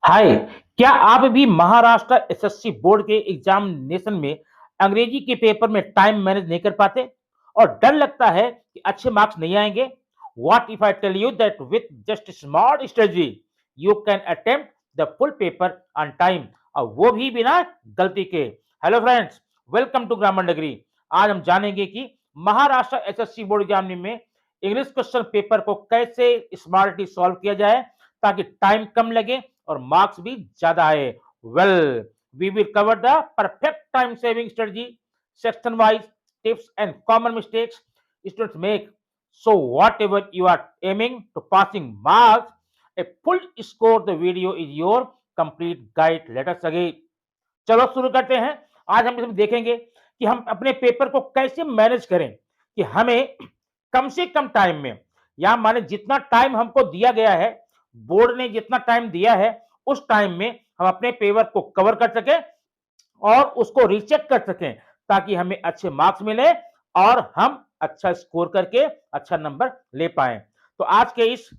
हाय। क्या आप भी महाराष्ट्र एसएससी बोर्ड के एग्जामिनेशन में अंग्रेजी के पेपर में टाइम मैनेज नहीं कर पाते और डर लगता है कि अच्छे मार्क्स नहीं आएंगे? What if I tell you that with just smart strategy you can attempt the full paper on time, और वो भी बिना गलती के। Hello friends, welcome to grammar degree. आज हम जानेंगे कि महाराष्ट्र एसएससी बोर्ड एग्जाम में इंग्लिश क्वेश्चन पेपर को कैसे स्मार्टली सॉल्व किया जाए ताकि टाइम कम लगे और मार्क्स भी ज्यादा आए। Well, we will cover the perfect time saving strategy, section wise tips and common mistakes students make. So whatever you are aiming to passing marks, a full score the video is your complete guide. Let us again. चलो शुरू करते हैं। आज हम इसमें देखेंगे कि हम अपने पेपर को कैसे मैनेज करें कि हमें कम से कम टाइम में, या माने जितना टाइम हमको दिया गया है, बोर्ड ने जितना टाइम दिया है उस टाइम में हम अपने पेपर को कवर कर सकें और उसको रीचेक कर सकें ताकि हमें अच्छे मार्क्स मिले और हम अच्छा स्कोर करके अच्छा नंबर ले पाए। तो आज के इस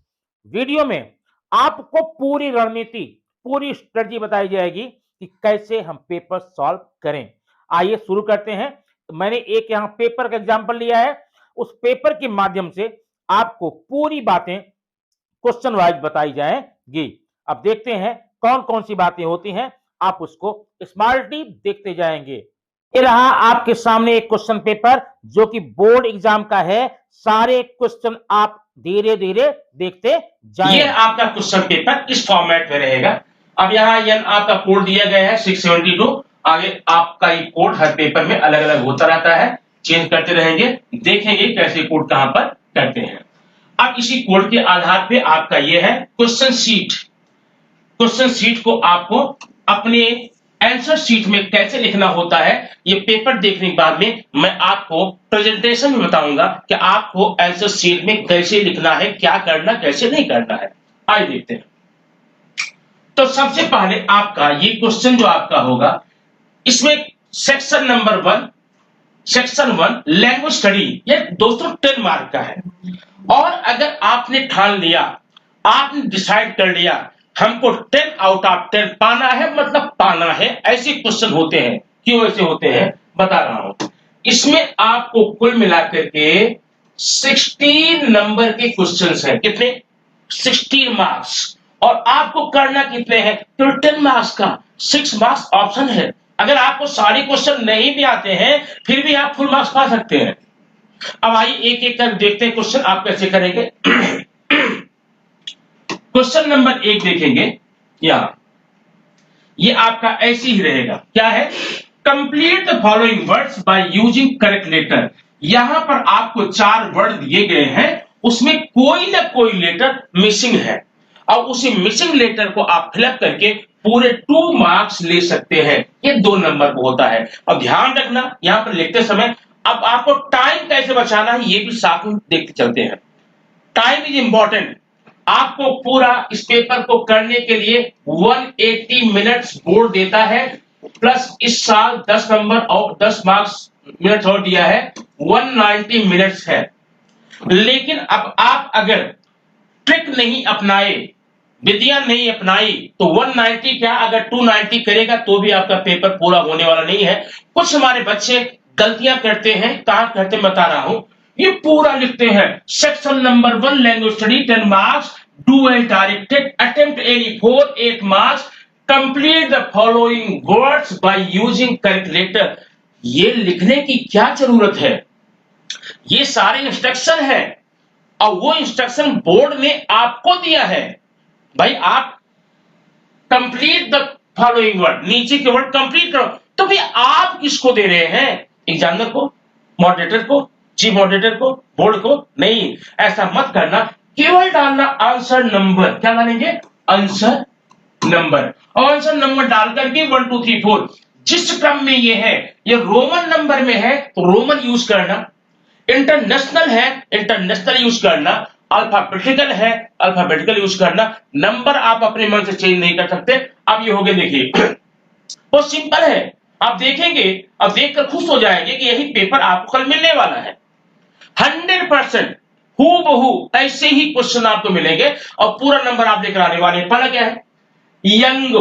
वीडियो में आपको पूरी रणनीति, पूरी स्ट्रेटजी बताई जाएगी कि कैसे हम पेपर सॉल्व करें। आइए शुरू करते हैं। मैंने एक यहाँ पेपर का एग्जांपल लिया है, उस पेपर के माध्यम से आपको पूरी बातें क्वेश्चन वाइज बताई जाएंगी। अब देखते हैं कौन कौन सी बातें होती हैं, आप उसको स्मार्टली देखते जाएंगे। ये रहा आपके सामने एक क्वेश्चन पेपर जो कि बोर्ड एग्जाम का है। सारे क्वेश्चन आप धीरे धीरे देखते जाएं। ये आपका क्वेश्चन पेपर इस फॉर्मेट में रहेगा। अब यहाँ आपका कोड दिया गया है 672। आगे आपका ये कोड हर पेपर में अलग अलग होता रहता है, चेंज करते रहेंगे। देखेंगे कैसे कोड कहां पर करते हैं। अब इसी कोड के आधार पे आपका ये है क्वेश्चन शीट। क्वेश्चन शीट को आपको अपने आंसर शीट में कैसे लिखना होता है, ये पेपर देखने के बाद में मैं आपको प्रेजेंटेशन में बताऊंगा कि आपको आंसर शीट में कैसे लिखना है, क्या करना, कैसे नहीं करना है। आइए देखते हैं। तो सबसे पहले आपका ये क्वेश्चन जो आपका होगा, इसमें section number 1, section 1 language study, ये दोस्तों 10 मार्क का है। और अगर आपने ठान लिया, आपने डिसाइड कर लिया हमको 10 आउट ऑफ 10 पाना है, मतलब पाना है, ऐसे क्वेश्चन होते हैं। क्यों ऐसे होते हैं बता रहा हूं। इसमें आपको कुल मिलाकर के 16 नंबर के क्वेश्चंस हैं। कितने? 16 मार्क्स। और आपको करना कितने हैं? तो 10 मार्क्स का 6 मार्क्स ऑप्शन है। अगर आपको सारे क्वेश्चन नहीं भी आते हैं फिर भी आप फुल मार्क्स पा सकते हैं। अब आइए एक एक कर देखते हैं क्वेश्चन आप कैसे करेंगे। क्वेश्चन नंबर 1 देखेंगे। यहां ये आपका ऐसे ही रहेगा। क्या है? Complete the following words by using correct letter. यहां पर आपको 4 वर्ड दिए गए हैं, उसमें कोई ना कोई लेटर मिसिंग है और उसी मिसिंग लेटर को आप फिलअप करके पूरे 2 मार्क्स ले सकते हैं। ये 2 नंबर को होता है। और ध्यान रखना यहां पर लिखते समय अब आपको टाइम कैसे बचाना है ये भी साथ में देखते चलते हैं। Time is important. आपको पूरा इस पेपर को करने के लिए 180 मिनट्स बोर्ड देता है, प्लस इस साल 10 नंबर और 10 मार्क्स मिनट्स और दिया है, 190 मिनट्स है। लेकिन अब आप अगर ट्रिक नहीं अपनाए, विधियां नहीं अपनाई, तो 190 क्या अगर 290 करेगा तो भी आपका पेपर पूरा होने वाला नहीं है। कुछ हमारे बच्चे गलतियां करते हैं, कहां करते बता रहा हूं। ये पूरा लिखते हैं section number 1 language study 10 marks, do as directed, attempt any 4 8 marks, complete the following words by using correct letter. ये लिखने की क्या जरूरत है? ये सारे इंस्ट्रक्शन है और वो इंस्ट्रक्शन बोर्ड ने आपको दिया है। भाई आप कंप्लीट द फॉलोइंग वर्ड, नीचे के वर्ड कंप्लीट करो। तो भाई आप किसको दे रहे हैं? एग्जामिनर को, मॉडरेटर को, चीफ मॉडरेटर को, बोर्ड को? नहीं, ऐसा मत करना। केवल डालना आंसर नंबर। क्या डालेंगे? Answer number. और आंसर नंबर डालकर के 1 2 3 4 जिस क्रम में ये है, ये रोमन नंबर में है तो रोमन यूज करना, इंटरनेशनल है इंटरनेशनल यूज करना, अल्फाबेटिकल है अल्फाबेटिकल यूज करना। नंबर आप अपने मन से चेंज नहीं कर सकते। अब ये हो गया, देखिए बहुत सिंपल है। आप देखेंगे, अब देखकर खुश हो जाएंगे कि यही पेपर आपको कल मिलने वाला है। 100% हूबहू ऐसे ही क्वेश्चन आपको मिलेंगे और पूरा नंबर आप लेकर आने वाले हैं। पहला क्या है? यंग।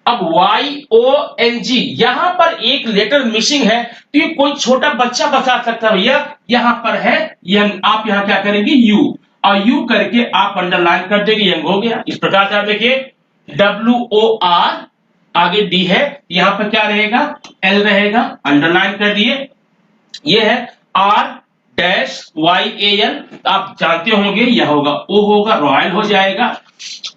अब YONG यहां पर एक लेटर मिसिंग है, तो ये कोई छोटा बच्चा बता सकता है भैया, यहां पर है यंग। आप यहां क्या करेंगे, यू, और यू करके आप अंडरलाइन कर देंगे, यंग हो गया। इस प्रकार से आप देखिए WOR, आगे D है, यहां पर क्या रहेगा, L रहेगा, अंडरलाइन कर दिए। ये है R-YAL, आप जानते होंगे यह होगा O होगा, रॉयल हो जाएगा।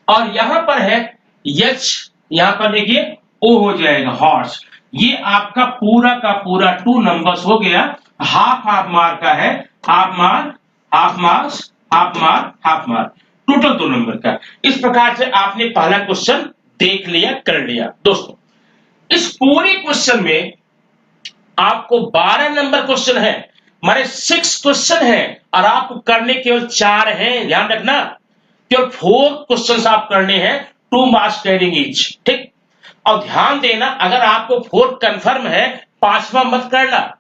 और यहां पर है H, यहां पर देखिए O हो जाएगा, हॉर्स। ये आपका पूरा का पूरा 2 नंबर्स हो गया। हाफ हाफ मार्क का है, half mark, half marks, half mark, half mark, total 2 number का। इस प्रकार से आपने पहला क्वेश्चन देख लिया, कर लिया। दोस्तों इस पूरे क्वेश्चन में आपको 12 नंबर क्वेश्चन है, माने 6 क्वेश्चन है, और आपको करने केवल 4 हैं। ध्यान रखना, केवल 4 क्वेश्चन आप करने हैं, 2 मार्क्स कैरिंग ईच। ठीक, और ध्यान देना, अगर आपको 4 कंफर्म है, 5वां मत करना।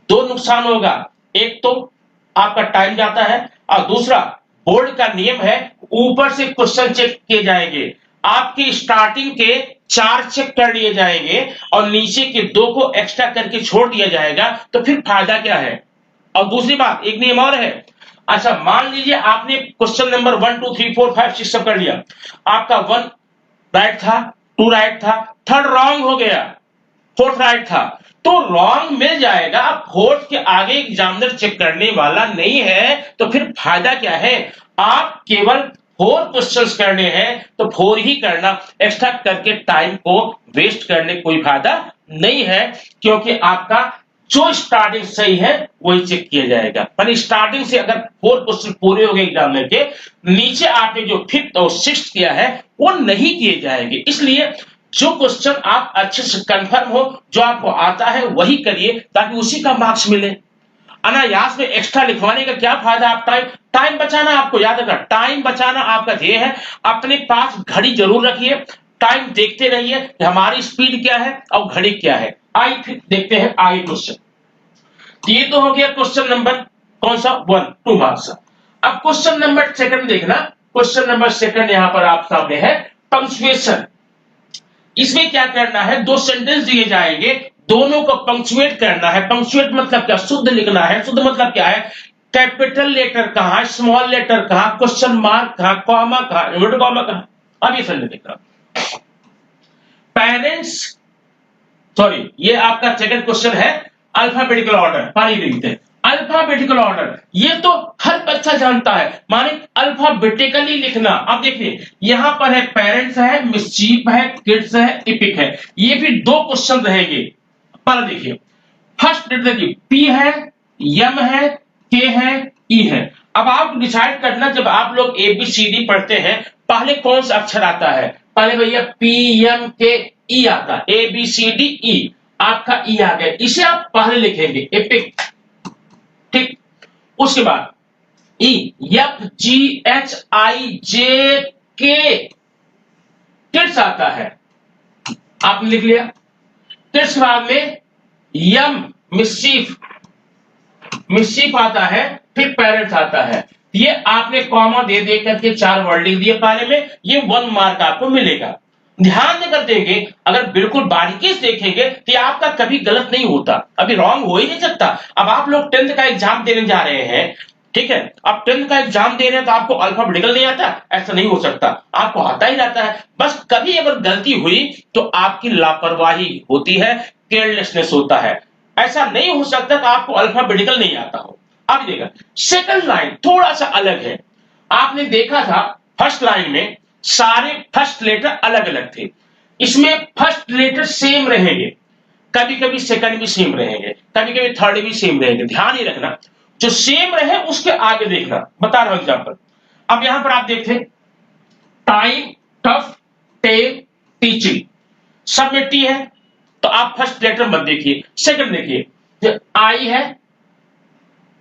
2 नुकसान होगा, एक तो आपका टाइम जाता है, और दूसरा बोर्ड का नियम है ऊपर से क्वेश्चन चेक किए जाएंगे, आपके स्टार्टिंग के 4 चेक कर लिए जाएंगे और नीचे के 2 को एक्स्ट्रा करके छोड़ दिया जाएगा, तो फिर फायदा क्या है। और दूसरी बात, एक नियम और है। अच्छा मान लीजिए आपने क्वेश्चन नंबर 1 2 3 4 5 6 सब कर लिया, आपका 1 राइट था, 2 राइट था, 3rd रॉन्ग हो गया, 4th राइट था, तो रॉन्ग मिल जाएगा। अब 4th के आगे एग्जामिनर चेक करने वाला नहीं है, तो फिर फायदा क्या है। आप केवल 4 क्वेश्चंस करने हैं, तो 4 ही करना, एक्स्ट्रा करके टाइम को वेस्ट करने कोई फायदा नहीं है, क्योंकि आपका जो स्टार्टिंग सही है वही चेक किया जाएगा। पर स्टार्टिंग से अगर 4 क्वेश्चन पूरे हो गए एग्जामिनर के, नीचे आपने जो 5th और 6th किया है वो नहीं किए जाएंगे। इसलिए जो क्वेश्चन आप अच्छे से कंफर्म हो, जो आपको आता है वही करिए, ताकि उसी का मार्क्स मिले। अनायास में एक्स्ट्रा लिखवाने का क्या फायदा। आप टाइम बचाना, आपको याद रखना, टाइम बचाना आपका ध्येय है। अपने पास घड़ी जरूर रखिए, टाइम देखते रहिए कि हमारी स्पीड क्या है और घड़ी क्या है। आइए फिर देखते हैं आगे क्वेश्चन। ये तो हो गया क्वेश्चन नंबर कौन सा, 1 2 मार्क्स। अब क्वेश्चन नंबर 2 देखना। क्वेश्चन नंबर 2 यहां पर आप सामने है, पंक्चुएशन। इसमें क्या करना है, 2 सेंटेंस दिए जाएंगे, दोनों को पंक्चुएट करना है। पंक्चुएट मतलब क्या, शुद्ध लिखना है। शुद्ध मतलब क्या है, कैपिटल लेटर कहां, स्मॉल लेटर कहां, क्वेश्चन मार्क कहां, कॉमा कहां, इन्वर्टेड कॉमा कहां। अब ये सेंटेंस देखना। पेरेंट्स, सॉरी, ये आपका 2nd क्वेश्चन है, अल्फाबेटिकल ऑर्डर। पानी लिखते हैं अल्फाबेटिकल ऑर्डर, ये तो हर बच्चा जानता है, माने अल्फाबेटिकली लिखना। अब देखिए यहां पर है पेरेंट्स है, मिस्चीफ है, किड्स है, इपिक है, ये भी 2 क्वेश्चन रहेंगे। पर देखिए फर्स्ट लेटर देखिए, पी है, यम है, के है, ई है। अब आप डिसाइड करना, जब आप लोग ABCD पढ़ते हैं, पहले कौन सा अक्षर आता है। पहले भैया PMKE आता है, ABCDE, आपका ई आ गया, इसे आप पहले लिखेंगे, एपिक। ठीक, उसके बाद EFGHIJK, किड्स आता है, आपने लिख लिया। किड्स के बाद में यम, मिस्चीफ, मिस्चीफ आता है, फिर पेरेंट्स आता है। ये आपने कॉमा दे दे करके 4 वर्डिंग दिए पहले में, ये 1 मार्क आपको मिलेगा। ध्यान देकर देंगे, अगर बिल्कुल बारीकी से देखेंगे तो आपका कभी गलत नहीं होता, अभी रॉन्ग हो ही नहीं सकता। अब आप लोग 10th का एग्जाम देने जा रहे हैं, ठीक है, अब 10th का एग्जाम दे रहे हैं तो आपको अल्फाबेटिकल नहीं आता, ऐसा नहीं हो सकता, आपको आता ही रहता है। बस कभी अगर गलती हुई तो आपकी लापरवाही होती है, केयरलेसनेस होता है। ऐसा नहीं हो सकता कि आपको अल्फाबेटिकल नहीं आता हो। अब देखा 2nd लाइन थोड़ा सा अलग है। आपने देखा था फर्स्ट लाइन में सारे फर्स्ट लेटर अलग अलग थे, इसमें फर्स्ट लेटर सेम रहेंगे, कभी कभी 2nd भी सेम रहेंगे, कभी कभी 3rd भी सेम रहेंगे। ध्यान ही रखना, जो सेम रहे उसके आगे देखना। बता रहा हूं एग्जाम्पल। अब यहां पर आप देखते टाइम, टफ, टेल, टीचिंग, सब में टी है, तो आप फर्स्ट लेटर मत देखिए, 2nd देखिए। आई है,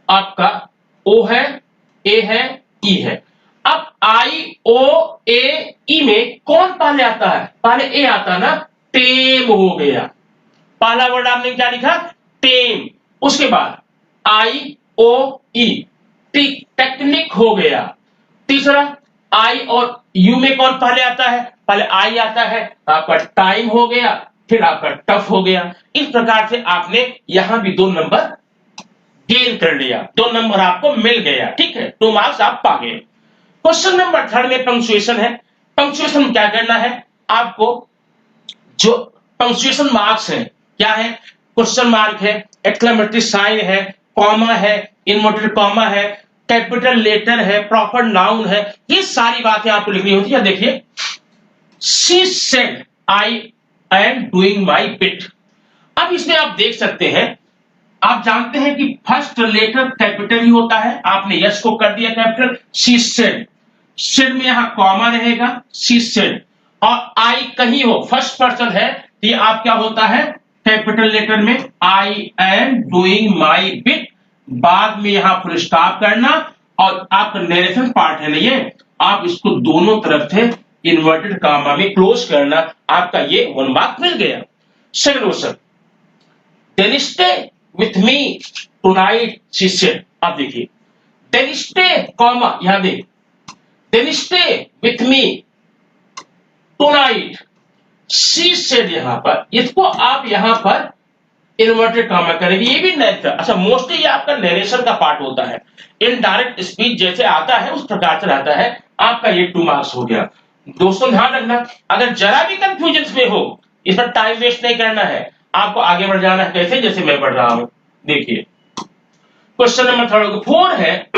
आपका ओ है, ए है, ई है। अब आई ओ ए ई में कौन पहले आता है, पहले ए आता ना, टेम हो गया। पहला वर्ड आपने क्या लिखा, टेम। उसके बाद आई ओ ई, टेक्निक हो गया। तीसरा आई और यू में कौन पहले आता है? पहले आई आता है, आपका टाइम हो गया, फिर आपका टफ हो गया। इस प्रकार से आपने यहां भी 2 नंबर गेन कर लिया, 2 नंबर आपको मिल गया, ठीक है, 2 मार्क्स आप पा गए। क्वेश्चन नंबर 3 में पंक्चुएशन है। पंक्चुएशन में क्या करना है आपको? जो पंक्चुएशन मार्क्स है क्या है? क्वेश्चन मार्क है, एक्सक्लेमेटरी साइन है, कॉमा है, इन्वर्टेड कॉमा है, कैपिटल लेटर है, प्रॉपर नाउन है, ये सारी बातें आपको लिखनी होती है। देखिए, she said I am doing my bit. अब इसमें आप देख सकते हैं, आप जानते हैं कि फर्स्ट लेटर कैपिटल ही होता है, आपने यस को कर दिया कैपिटल, शी सेड, सेड में यहां कॉमा रहेगा, शी सेड, और आई कहीं हो, फर्स्ट पर्सन है, तो ये आप क्या होता है कैपिटल लेटर में, I am doing my bit, बाद में यहां फुल स्टॉप करना, और आपका नरेशन पार्ट है नहीं है, आप इसको दोनों तरफ से इन्वर्टेड कॉमा में क्लोज करना, आपका ये 1 मार्क मिल गया। Second question, then stay with me tonight she said. आप देखिए, देन स्टे कॉमा, यहां देख, then stay with me tonight she said, यहां पर इसको आप यहां पर इन्वर्टेड कॉमा करेंगे, ये भी नरेशन। अच्छा, मोस्टली ये आपका नरेशन का पार्ट होता है, इनडायरेक्ट स्पीच जैसे आता है उस प्रकार से रहता है। आपका ये 2 मार्क्स हो गया। दोस्तों ध्यान रखना, अगर जरा भी कंफ्यूजन में हो, इस पर टाइम वेस्ट नहीं करना है, आपको आगे बढ़ जाना है। कैसे? जैसे मैं बढ़ रहा हूं, देखिए क्वेश्चन नंबर 4 है,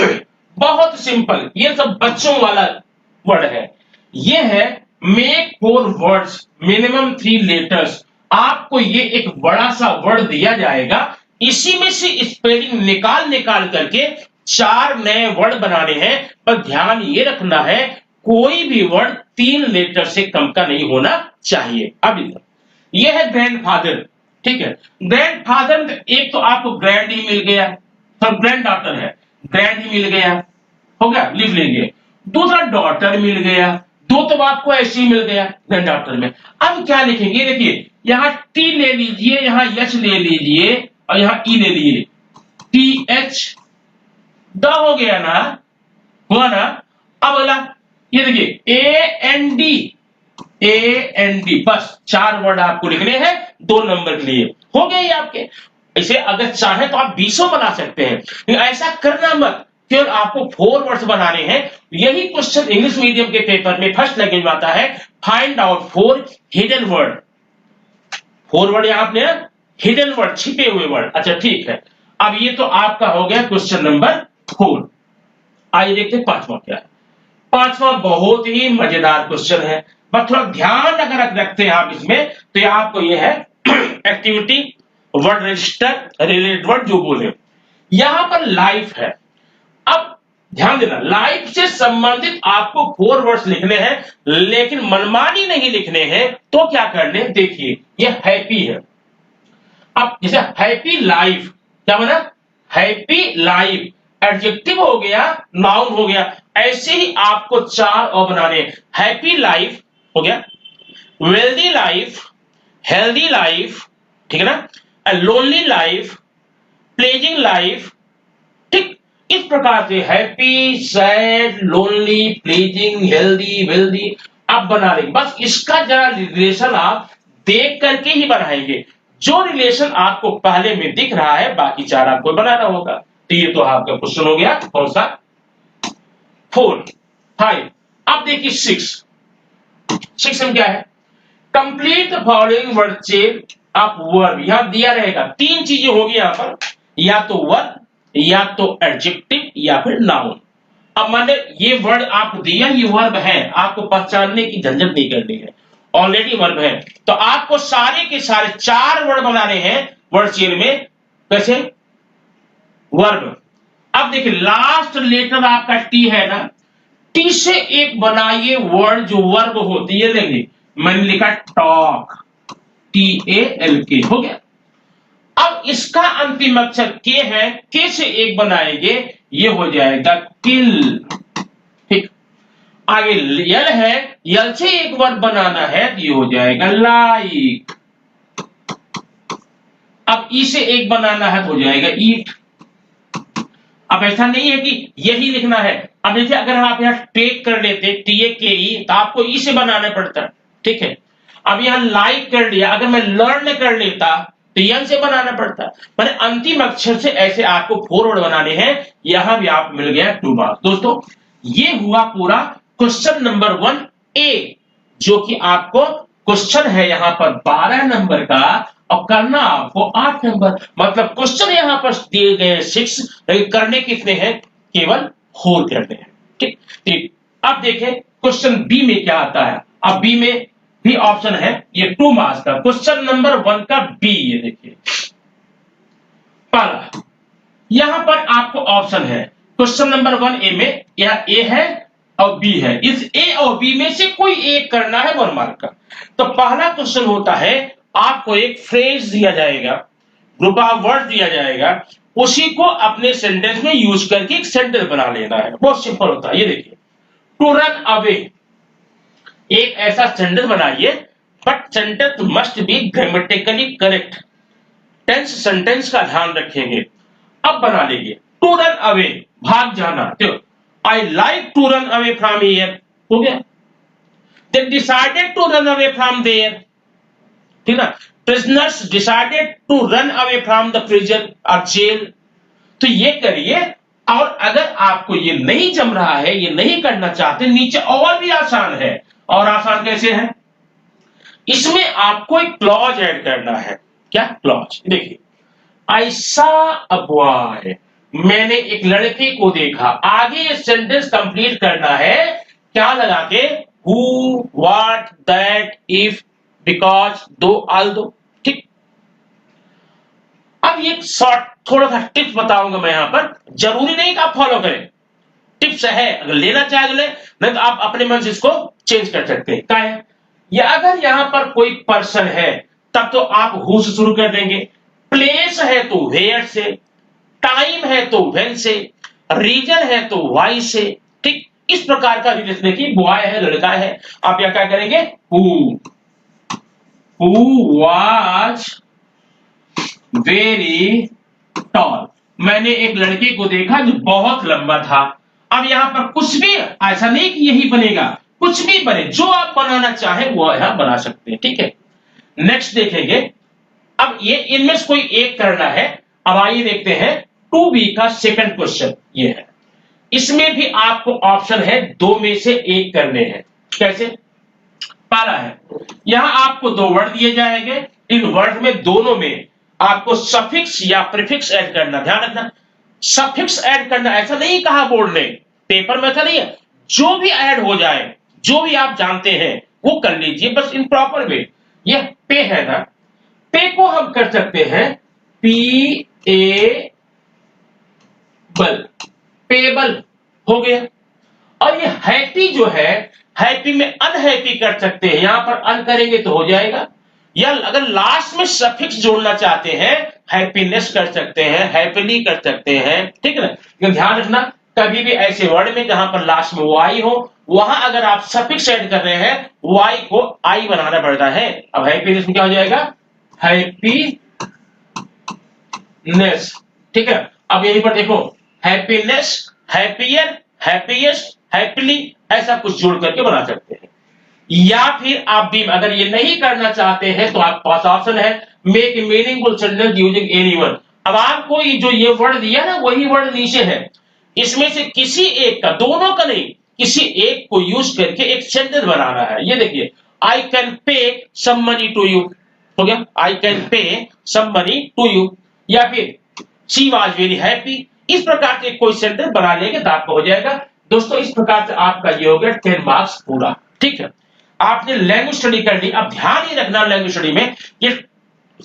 बहुत सिंपल, ये सब बच्चों वाला वर्ड है। ये है मेक 4 वर्ड्स मिनिमम 3 लेटर्स। आपको ये एक बड़ा सा वर्ड दिया जाएगा, इसी में से स्पेलिंग निकाल निकाल करके 4 नए वर्ड बनाने हैं। पर ध्यान ये रखना है, कोई भी वर्ड 3 लेटर से कम का नहीं होना चाहिए। अब इधर ये है ग्रैंडफादर, ठीक है, ग्रैंडफादर, एक तो आपको ग्रैंड ही मिल गया, तो ग्रैंड डॉटर है, ग्रैंड ही मिल गया, हो गया, लिख लेंगे। दूसरा डॉटर मिल गया, 2 तो आपको ऐसे ही मिल गया ग्रैंड डॉटर में। अब क्या लिखेंगे? देखिए, यहां टी ले लीजिए, यहां एच ले लीजिए, और यहां ई ले लीजिए, टी एच द हो गया ना, हुआ ना। अब बोला, ये देखिए ए एन डी, बस 4 वर्ड आपको लिखने हैं 2 नंबर के लिए, हो गए ये आपके। इसे अगर चाहे तो आप 20 बना सकते हैं, लेकिन ऐसा करना मत, केवल आपको 4 वर्ड्स बनाने हैं। यही क्वेश्चन इंग्लिश मीडियम के पेपर में फर्स्ट लैंग्वेज में आता है, find out 4 hidden word. 4 word यहां आपने हिडन वर्ड, छिपे हुए वर्ड। अच्छा ठीक है, अब ये तो आपका हो गया क्वेश्चन नंबर 4। आइए देखते हैं 5वां क्या है। 5वां बहुत ही मजेदार क्वेश्चन है, बस थोड़ा ध्यान अगर रखते हैं आप इसमें, तो ये आपको ये है activity word register related word जो बोले, यहां पर लाइफ है। अब ध्यान देना, लाइफ से संबंधित आपको 4 वर्ड्स लिखने हैं, लेकिन मनमानी नहीं लिखने हैं। तो क्या करने, देखिए ये हैप्पी है। अब जैसे हैप्पी लाइफ, क्या बना? हैप्पी लाइफ, एडजेक्टिव हो गया, नाउन हो गया। ऐसे ही आपको 4 और बनाने, हैप्पी लाइफ हो गया, वेल्दी लाइफ, हेल्दी लाइफ, ठीक है ना, लोनली लाइफ, प्लेजिंग लाइफ, ठीक। इस प्रकार से happy, sad, lonely, pleasing, healthy, wealthy आप बना लेंगे। बस इसका जरा रिलेशन आप देख करके ही बनाएंगे। जो रिलेशन आपको पहले में दिख रहा है, बाकी 4 आपको बनाना होगा। तो ये तो आपका क्वेश्चन हो गया, कौन सा? 4। 5। अब देखिए 6 में क्या है? Complete the following word chain of verb. यहां दिया रहेगा 3 चीजें होगी यहां पर, या तो वर्ब, या तो एडजेक्टिव, या फिर नाउन। अब मान ये वर्ड आपको दिया, ये वर्ब है, आपको पहचानने की झंझट नहीं करनी है, ऑलरेडी वर्ब है। तो आपको सारे के सारे 4 वर्ड बनाने हैं वर्ड चेन में। कैसे? वर्ब। अब देखिए लास्ट लेटर आपका टी है ना, टी से एक बनाइए वर्ड जो वर्ब होती है। देखिए मैंने लिखा टॉक, TALK, हो गया। अब इसका अंतिम अक्षर के है, के से एक बनाएंगे, ये हो जाएगा किल, ठीक। आगे यल है, यल से एक वर्ड बनाना है, तो ये हो जाएगा लाइक। अब ई से एक बनाना है तो हो जाएगा ईट। अब ऐसा नहीं है कि यही लिखना है, अब देखिए अगर आप यहाँ टेक कर लेते TAKE तो आपको ई से बनाना पड़ता, ठीक है। अब यहाँ लाइक कर लिया, अगर मैं लर्न कर लेता तो एन से बनाना पड़ता। मैंने अंतिम अक्षर से ऐसे आपको 4 वर्ड बनाने हैं, यहां भी आप मिल गया 2 मार्क्स। दोस्तों ये हुआ पूरा क्वेश्चन नंबर 1A, जो कि आपको क्वेश्चन है यहाँ पर 12 नंबर का और करना आपको 8 नंबर। मतलब क्वेश्चन यहाँ पर दिए गए 6, लेकिन करने कितने हैं, केवल 4 करने हैं, ठीक ठीक। अब देखें क्वेश्चन बी में क्या आता है। अब बी में भी ऑप्शन है, ये 2 मार्क्स का क्वेश्चन नंबर 1 का बी। ये देखिए पहला यहां पर आपको ऑप्शन है क्वेश्चन नंबर 1A में, यह ए है और बी है। इस ए और बी में से कोई एक करना है 1 मार्क का। तो पहला क्वेश्चन होता है, आपको एक फ्रेज दिया जाएगा, ग्रुप ऑफ वर्ड दिया जाएगा, उसी को अपने सेंटेंस में यूज करके एक सेंटेंस बना लेना है। बहुत सिंपल होता है। ये देखिए टू रन अवे, एक ऐसा सेंटेंस बनाइए, but sentence must be grammatically correct, tense sentence का ध्यान रखेंगे। अब बना लीजिए टू रन अवे, भाग जाना। तो I like to run away from here, हो गया। They decided to run away from there, ठीक ना। Prisoners decided to run away from the prison और जेल। तो ये करिए। और अगर आपको ये नहीं जम रहा है, ये नहीं करना चाहते, नीचे और भी आसान है। और आसान कैसे है, इसमें आपको एक क्लॉज ऐड करना है। क्या क्लॉज, देखिए आई सॉ अ बॉय, मैंने एक लड़के को देखा। आगे ये सेंटेंस कंप्लीट करना है, क्या लगा के, who, what, that, if, because, दो, ऑल दो, ठीक। अब ये शॉर्ट थोड़ा सा टिप्स बताऊंगा मैं यहां पर, जरूरी नहीं कि आप फॉलो करें, टिप्स है, अगर लेना चाहे तो ले, नहीं तो आप अपने मन से इसको चेंज कर सकते हैं। क्या है, या अगर यहां पर कोई पर्सन है तब तो आप हु से शुरू कर देंगे, प्लेस है तो वेयर से, टाइम है तो व्हेन से, रीजन है तो वाई से, ठीक। इस प्रकार का रीजन देखिए, बॉय है, लड़का है, आप यहां क्या करेंगे, हु वाज वेरी टॉल, मैंने एक लड़के को देखा जो बहुत लंबा था। अब यहां पर कुछ भी, ऐसा नहीं कि यही बनेगा, कुछ भी बने, जो आप बनाना चाहे वो यहां बना सकते हैं, ठीक है। नेक्स्ट देखेंगे, अब ये इनमें से कोई एक करना है। अब आइए देखते हैं 2B का सेकंड क्वेश्चन, ये है। इसमें भी आपको ऑप्शन है 2 में से एक करने हैं। कैसे, पहला है, यहां आपको 2 वर्ड दिए जाएंगे, इन वर्ड में दोनों में आपको सफिक्स या प्रीफिक्स ऐड करना। ध्यान रखना, सफिक्स ऐड करना, ऐसा नहीं कहा बोर्ड ने, पेपर में ऐसा नहीं है, जो भी ऐड हो जाए, जो भी आप जानते हैं वो कर लीजिए, बस इन प्रॉपर वे। ये पे है ना, पे को हम कर सकते हैं पेबल, पेबल हो गया। और ये हैप्पी जो है, हैप्पी में अनहैप्पी कर सकते हैं, यहां पर अन करेंगे तो हो जाएगा। या अगर लास्ट में सफिक्स जोड़ना चाहते हैं, हैप्पीनेस कर सकते हैं, हैप्पीली कर सकते हैं, ठीक है ना। लेकिन ध्यान रखना, कभी भी ऐसे वर्ड में जहां पर लास्ट में वाई हो, वहां अगर आप सफिक्स ऐड कर रहे हैं, वाई को आई बनाना पड़ता है। अब हैप्पीनेस में क्या हो जाएगा, हैप्पीनेस, ठीक है। अब यहीं पर देखो, हैप्पीनेस, हैप्पियर, हैप्पीएस्ट, हैप्पीली, ऐसा कुछ जोड़ करके बना सकते हैं। या फिर आप भी अगर ये नहीं करना चाहते हैं तो आपके पास ऑप्शन है make a meaningful sentence using anyone. अब आपको ये जो ये वर्ड दिया ना, वही वर्ड नीचे है, इसमें से किसी एक का, दोनों का नहीं, किसी एक को यूज करके एक सेंटेंस बनाना है। ये देखिए, I can pay some money to you, हो गया, I can pay some money to you. या फिर शी वाज वेरी हैप्पी, इस प्रकार से कोई सेंटेंस बना लेंगे तो आपका हो जाएगा। दोस्तों इस प्रकार से आपका ये हो गया 10 मार्क्स पूरा, ठीक है। आपने लैंग्वेज स्टडी कर ली। अब ध्यान ही रखना, लैंग्वेज स्टडी में ये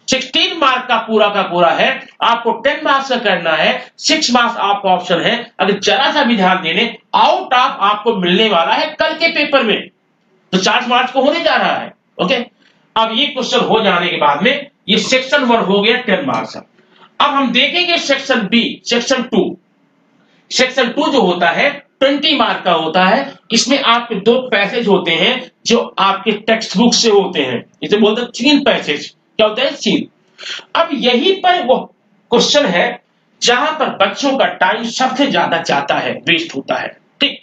16 मार्क का पूरा है, आपको 10 मार्क्स का करना है, 6 मार्क्स आपका ऑप्शन है। अगर जरा सा भी ध्यान देने, आउट ऑफ आपको मिलने वाला है कल के पेपर में, तो 4 मार्क्स को होने जा रहा है, ओके। अब ये क्वेश्चन हो जाने के बाद में ये सेक्शन 1 हो गया 10 मार्क्स। अब हम देखेंगे सेक्शन बी, सेक्शन 2। सेक्शन 2 जो होता है 20 मार्क का होता है। इसमें आपके 2 पैसेज होते हैं जो आपके टेक्स्ट बुक से होते हैं, इसे बोलते हैं सीन पैसेज। क्या होता है, सीन। अब यहीं पर वो क्वेश्चन है जहां पर बच्चों का टाइम सबसे ज्यादा जाता है, वेस्ट होता है, ठीक।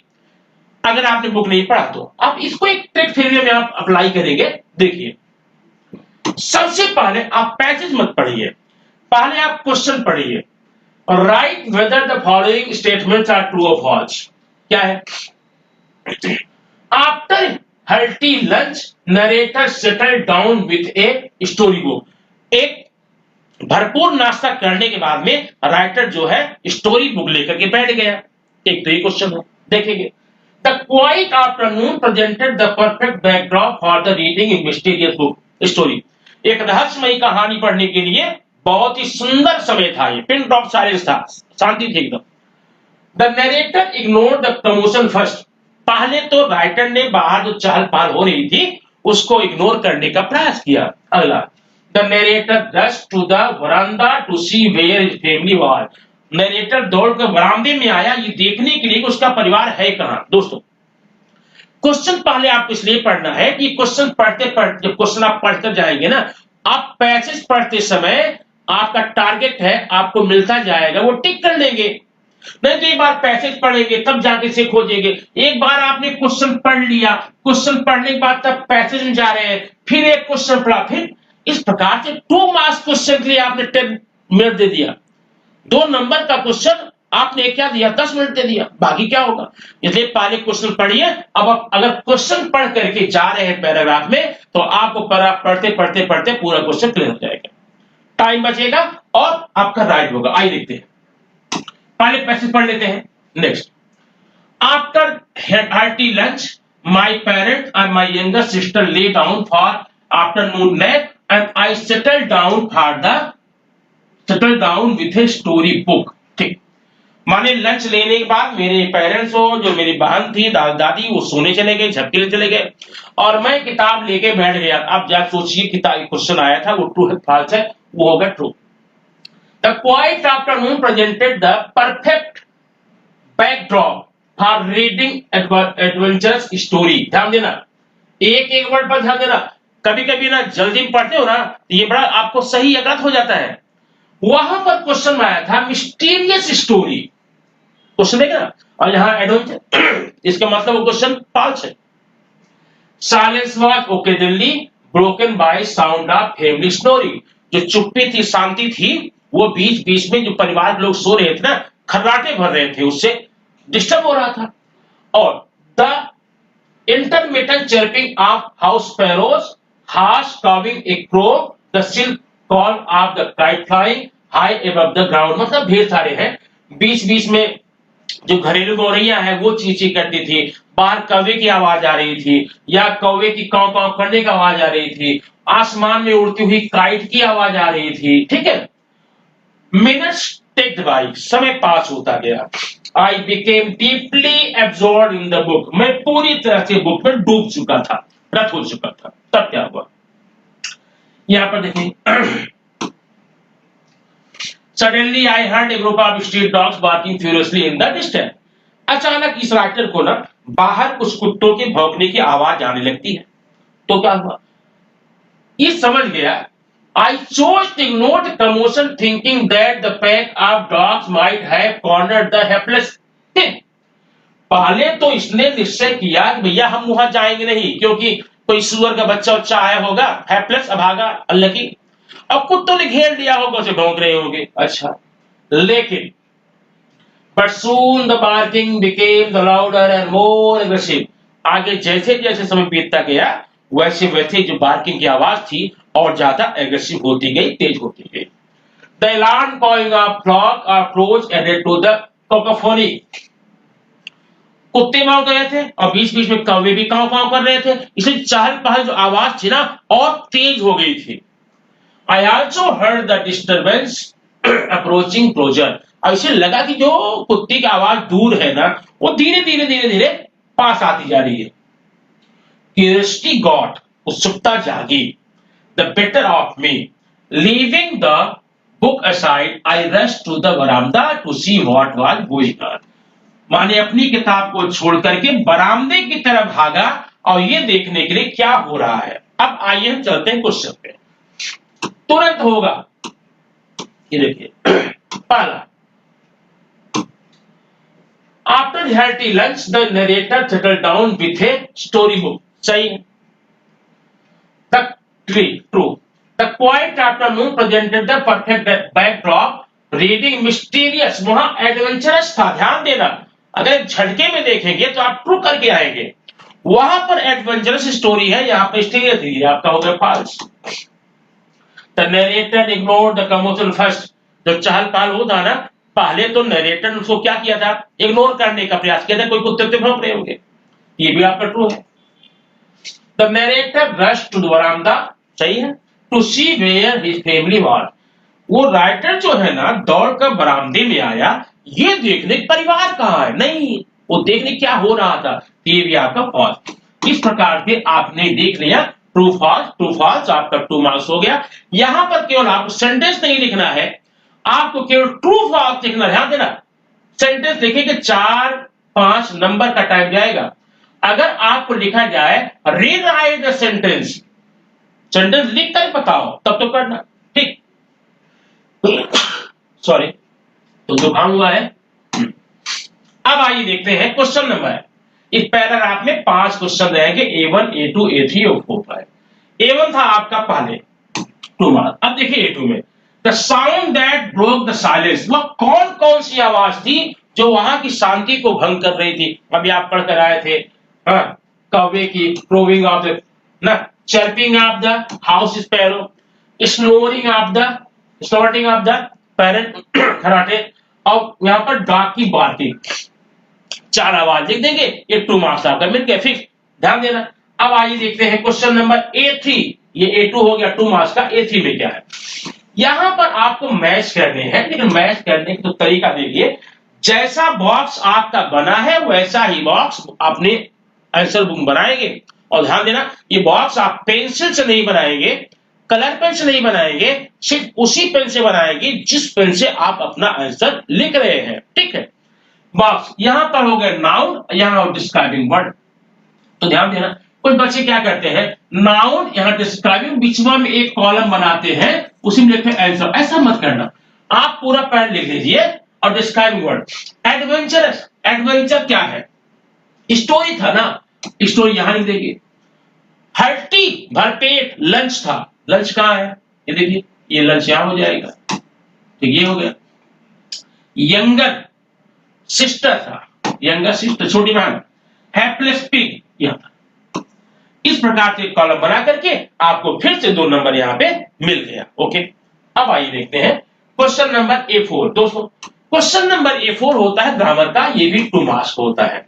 अगर आपने बुक नहीं पढ़ा तो आप इसको एक ट्रिक थ्योरी में आप अप्लाई करेंगे। देखिए, सबसे पहले आप पैसेज मत पढ़िए, पहले आप क्वेश्चन पढ़िए और write whether the following statements are true और फॉल्स। क्या है? After hearty lunch, narrator settled down with a story book. एक भरपूर नाश्ता करने के बाद में राइटर जो है स्टोरी बुक लेकर के बैठ गया। एक तो ये क्वेश्चन है, देखेंगे। The quite afternoon presented the perfect backdrop for the reading in mysterious book story. एक रहस्यमयी कहानी पढ़ने के लिए बहुत ही सुंदर समय था, ये पिन ड्रॉप साइलेंस था, शांति थी एकदम। The narrator ignored the promotion first. पहले तो राइटर ने बाहर जो चहल पहल हो रही थी उसको इग्नोर करने का प्रयास किया। अगला, the narrator rush to the veranda to see where his family was. Narrator दौड़कर बरामदे में आया ये देखने के लिए कि उसका परिवार है कहां। दोस्तों, क्वेश्चन पहले आपको इसलिए पढ़ना है कि क्वेश्चन पढ़ते पढ़ते, जब क्वेश्चन आप पढ़कर जाएंगे ना, आप पैसेज पढ़ते समय आपका टारगेट है, आपको मिलता जाएगा, वो टिक कर लेंगे। नहीं तो एक बार पैसेज पढ़ेंगे तब जाके से खोजेंगे। एक बार आपने क्वेश्चन पढ़ लिया, क्वेश्चन पढ़ने के बाद तब पैसेज में जा रहे हैं, फिर एक क्वेश्चन पढ़ा, फिर इस प्रकार से 2 मार्क्स क्वेश्चन के लिए आपने 10 मिनट दे दिया। 2 नंबर का क्वेश्चन आपने क्या दिया, 10 मिनट दे दिया, बाकी क्या होगा? इसलिए पहले क्वेश्चन पढ़िए। अब आप अगर क्वेश्चन पढ़ करके जा रहे हैं पैराग्राफ में तो आपको पढ़ते पढ़ते पढ़ते पूरा क्वेश्चन क्लियर हो जाएगा, टाइम बचेगा और आपका राइट होगा। आइए देखते हैं, पहले पैसेज पढ़ लेते हैं। Next, after hearty lunch, my parent and my younger sister lay down for afternoon nap and I settled down with a story book. ठीक, माने लंच लेने के बाद मेरे पेरेंट्स हो, जो मेरी बहन थी, दादी, वो सोने चले गए, झपकी चले गए और मैं किताब लेके बैठ गया। अब जब सोचिए किताब क्वेश्चन आया था वो ट्रू है फॉल्स है, वो होगा true. The quiet afternoon presented the perfect backdrop for reading adventurous story. ध्यान देना, एक एक वर्ड पर ध्यान देना। कभी कभी ना जल्दी में पढ़ते हो ना, ये बड़ा आपको सही या गलत हो जाता है। वहां पर क्वेश्चन में आया था मिस्टीरियस स्टोरी, क्वेश्चन देखना, और यहां एडवेंचर, इसका मतलब वो क्वेश्चन फॉल्स है। Silence was occasionally broken by sound of family snoring. जो चुप्पी थी, शांति थी, वो बीच बीच में जो परिवार के लोग सो रहे थे ना, खर्राटे भर रहे थे, उससे डिस्टर्ब हो रहा था। और the intermittent chirping of house sparrows, harsh cawing a crow, the silk call of the kite flying high above the ground. मतलब ढेर सारे हैं, बीच बीच में जो घरेलू गौरैया है वो चींची करती थी, बाहर कौवे की आवाज आ रही थी या कौवे की काव काव करने की आवाज आ रही थी, आसमान में उड़ती हुई काइट की आवाज आ रही थी। ठीक है, मिनट्स टिक्ड बाय, समय पास होता गया। आई became deeply absorbed in the book, मैं पूरी तरह से बुक में डूब चुका था, रत हो चुका था। तब क्या हुआ, यहां पर देखिए। Suddenly I heard a group of street dogs barking furiously in the distance. अचानक इस राइटर को ना बाहर कुछ कुत्तों के भौंकने की आवाज आने लगती है। तो क्या हुआ, ये समझ गया। I chose to ignore the commotion, thinking that the pack of dogs might have cornered the helpless kid. पहले तो इसने निश्चय किया कि भैया हम वहां जाएंगे नहीं, क्योंकि कोई सुअर का बच्चा उच्चा आया होगा, हेल्पलेस, अभागा, अनलकी, अब कुत्तों ने घेर लिया होगा, उसे भौंक रहे होंगे। अच्छा, लेकिन but soon the barking became the louder and more aggressive. आगे जैसे जैसे समय बीतता गया वैसे वैसे जो बार्किंग की आवाज थी और ज्यादा एग्रेसिव होती गई, तेज होती गई। The alarm calling of flock approach added to the cacophony. कुत्ते भौंक रहे थे और बीच बीच में कौवे भी काव काव कर रहे थे, इसलिए चहल पहल जो आवाज थी ना और तेज हो गई थी। I also heard the disturbance approaching closer. अब इसे लगा कि जो कुत्ते की आवाज दूर है ना, वो धीरे धीरे धीरे धीरे पास आती जा रही है। क्यूरियोसिटी गॉट, उत्सुकता जागी। The better of me, leaving the book aside I rush to the वरामदा to see what was going on. माने अपनी किताब को छोड़ करके बरामदे की तरफ भागा और ये देखने के लिए क्या हो रहा है। अब आइए हम चलते हैं क्वेश्चन पे, तुरंत होगा। ये देखिए, पहला, after healthy lunch the narrator settle down with a story book. सही है। True. The quite afternoon presented the perfect backdrop, reading mysterious, वहां एडवेंचरस था। ध्यान देना, अगर झटके में देखेंगे तो आप ट्रू करके आएंगे, वहां पर एडवेंचरस स्टोरी है, यहाँ पर मिस्टीरियस है, आपका हो गया false. The narrator ignored the commotion first, जब चहल पहल होता ना, पहले तो नरेटर उसको क्या किया था, इग्नोर करने का प्रयास किया था, कोई कुत्ते तो भौंक रहे होंगे, ये भी आपका ट्रू है। The narrator rush to the veranda, सही है, to see where his family was, वो राइटर जो है ना दौड़कर बरामदे में आया ये देखने परिवार कहाँ है, नहीं, वो देखने क्या हो रहा था, ये भी आपका फॉल्स। इस प्रकार से आपने देख लिया ट्रू फॉल्स, आपका 2 मार्क्स हो गया। यहां पर केवल आपको सेंटेंस नहीं लिखना है, आपको केवल ट्रू फॉल्स लिखना। ध्यान देना, सेंटेंस लिखेंगे 4-5 नंबर का टाइम जाएगा। अगर आपको लिखा जाए रीराइट द सेंटेंस, सेंटेंस लिख कर बताओ तब तो करना, ठीक। सॉरी, तो जुकाम हुआ है। अब आइए देखते हैं क्वेश्चन नंबर। इस पैराग्राफ में 5 क्वेश्चन रहेंगे, A1, A2, A3 और 4, 5। A1 था आपका पहले 2 मार्क्स। अब देखिए A2 में the sound that broke the silence, वह कौन कौन सी आवाज थी जो वहां की शांति को भंग कर रही थी। अभी आप पढ़ कर आए थे, कौवे की क्रोविंग ऑफ द ना, chirping of the house sparrow, snorting of the parent खराटे, और यहां पर डॉग की बार्किंग। 4 आवाज लिख देंगे, ये 2 मार्क्स आपका मिल गया फिक्स। ध्यान देना। अब आइए देखते हैं क्वेश्चन नंबर A3, ये A2 हो गया 2 मार्क्स का। A3 में क्या है, यहां पर आपको मैच करने हैं, लेकिन मैच करने का तो तरीका देखिए, जैसा बॉक्स आपका बना है वैसा ही बॉक्स अपने आंसर बुक बनाएंगे। और ध्यान देना, ये बॉक्स आप पेंसिल से नहीं बनाएंगे, कलर पेन से नहीं बनाएंगे, सिर्फ उसी पेन से बनाएंगे जिस पेन से आप अपना आंसर लिख रहे हैं, ठीक है। बॉक्स यहां पर हो गया नाउन, यहां डिस्क्राइबिंग वर्ड। तो ध्यान देना, कुछ बच्चे क्या करते हैं, नाउन यहां डिस्क्राइबिंग बीच में एक कॉलम बनाते हैं, उसी में लिखते हैं आंसर। ऐसा मत करना, आप पूरा पैर लिख लीजिए और डिस्क्राइबिंग वर्ड। एडवेंचरस, एडवेंचर क्या है, स्टोरी था ना, स्टोरी यहां लिख देंगे। हर्टी, भरपेट, लंच था, लंच कहां है, ये देखिए, ये लंच यहां हो जाएगा, ठीक, ये हो गया। यंगर सिस्टर था, यंगर सिस्टर छोटी बहन। हैप्पीलेस पिग यहां था। इस प्रकार से कॉलम बना करके आपको फिर से 2 नंबर यहां पे मिल गया। ओके, अब आइए देखते हैं क्वेश्चन नंबर A4। दोस्तों क्वेश्चन नंबर A4 होता है ग्रामर का, ये भी 2 मार्क्स होता है।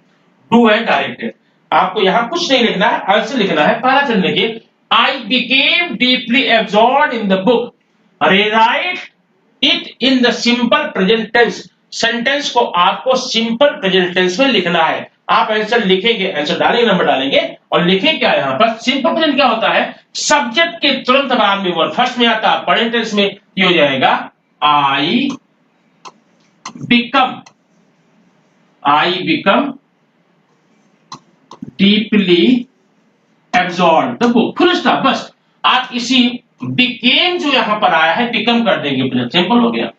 डू है डायरेक्टेड, आपको यहां कुछ नहीं लिखना है, आंसर लिखना है। पहला चरण देखिए, I became deeply absorbed in the book, rewrite it in the simple present tense. Sentence को आपको सिंपल प्रेजेंट टेंस में लिखना है। आप आंसर लिखेंगे, आंसर डालेंगे, नंबर डालेंगे और लिखें क्या, यहां पर सिंपल प्रेजेंट क्या होता है, सब्जेक्ट के तुरंत बाद में वर्ब फर्स्ट में आता है। प्रेजेंट टेंस में ये हो जाएगा I become deeply absorb the book, full stop, बस। आप इसी बिकेम जो यहां पर आया है बिकम कर देंगे, सिंपल हो गया।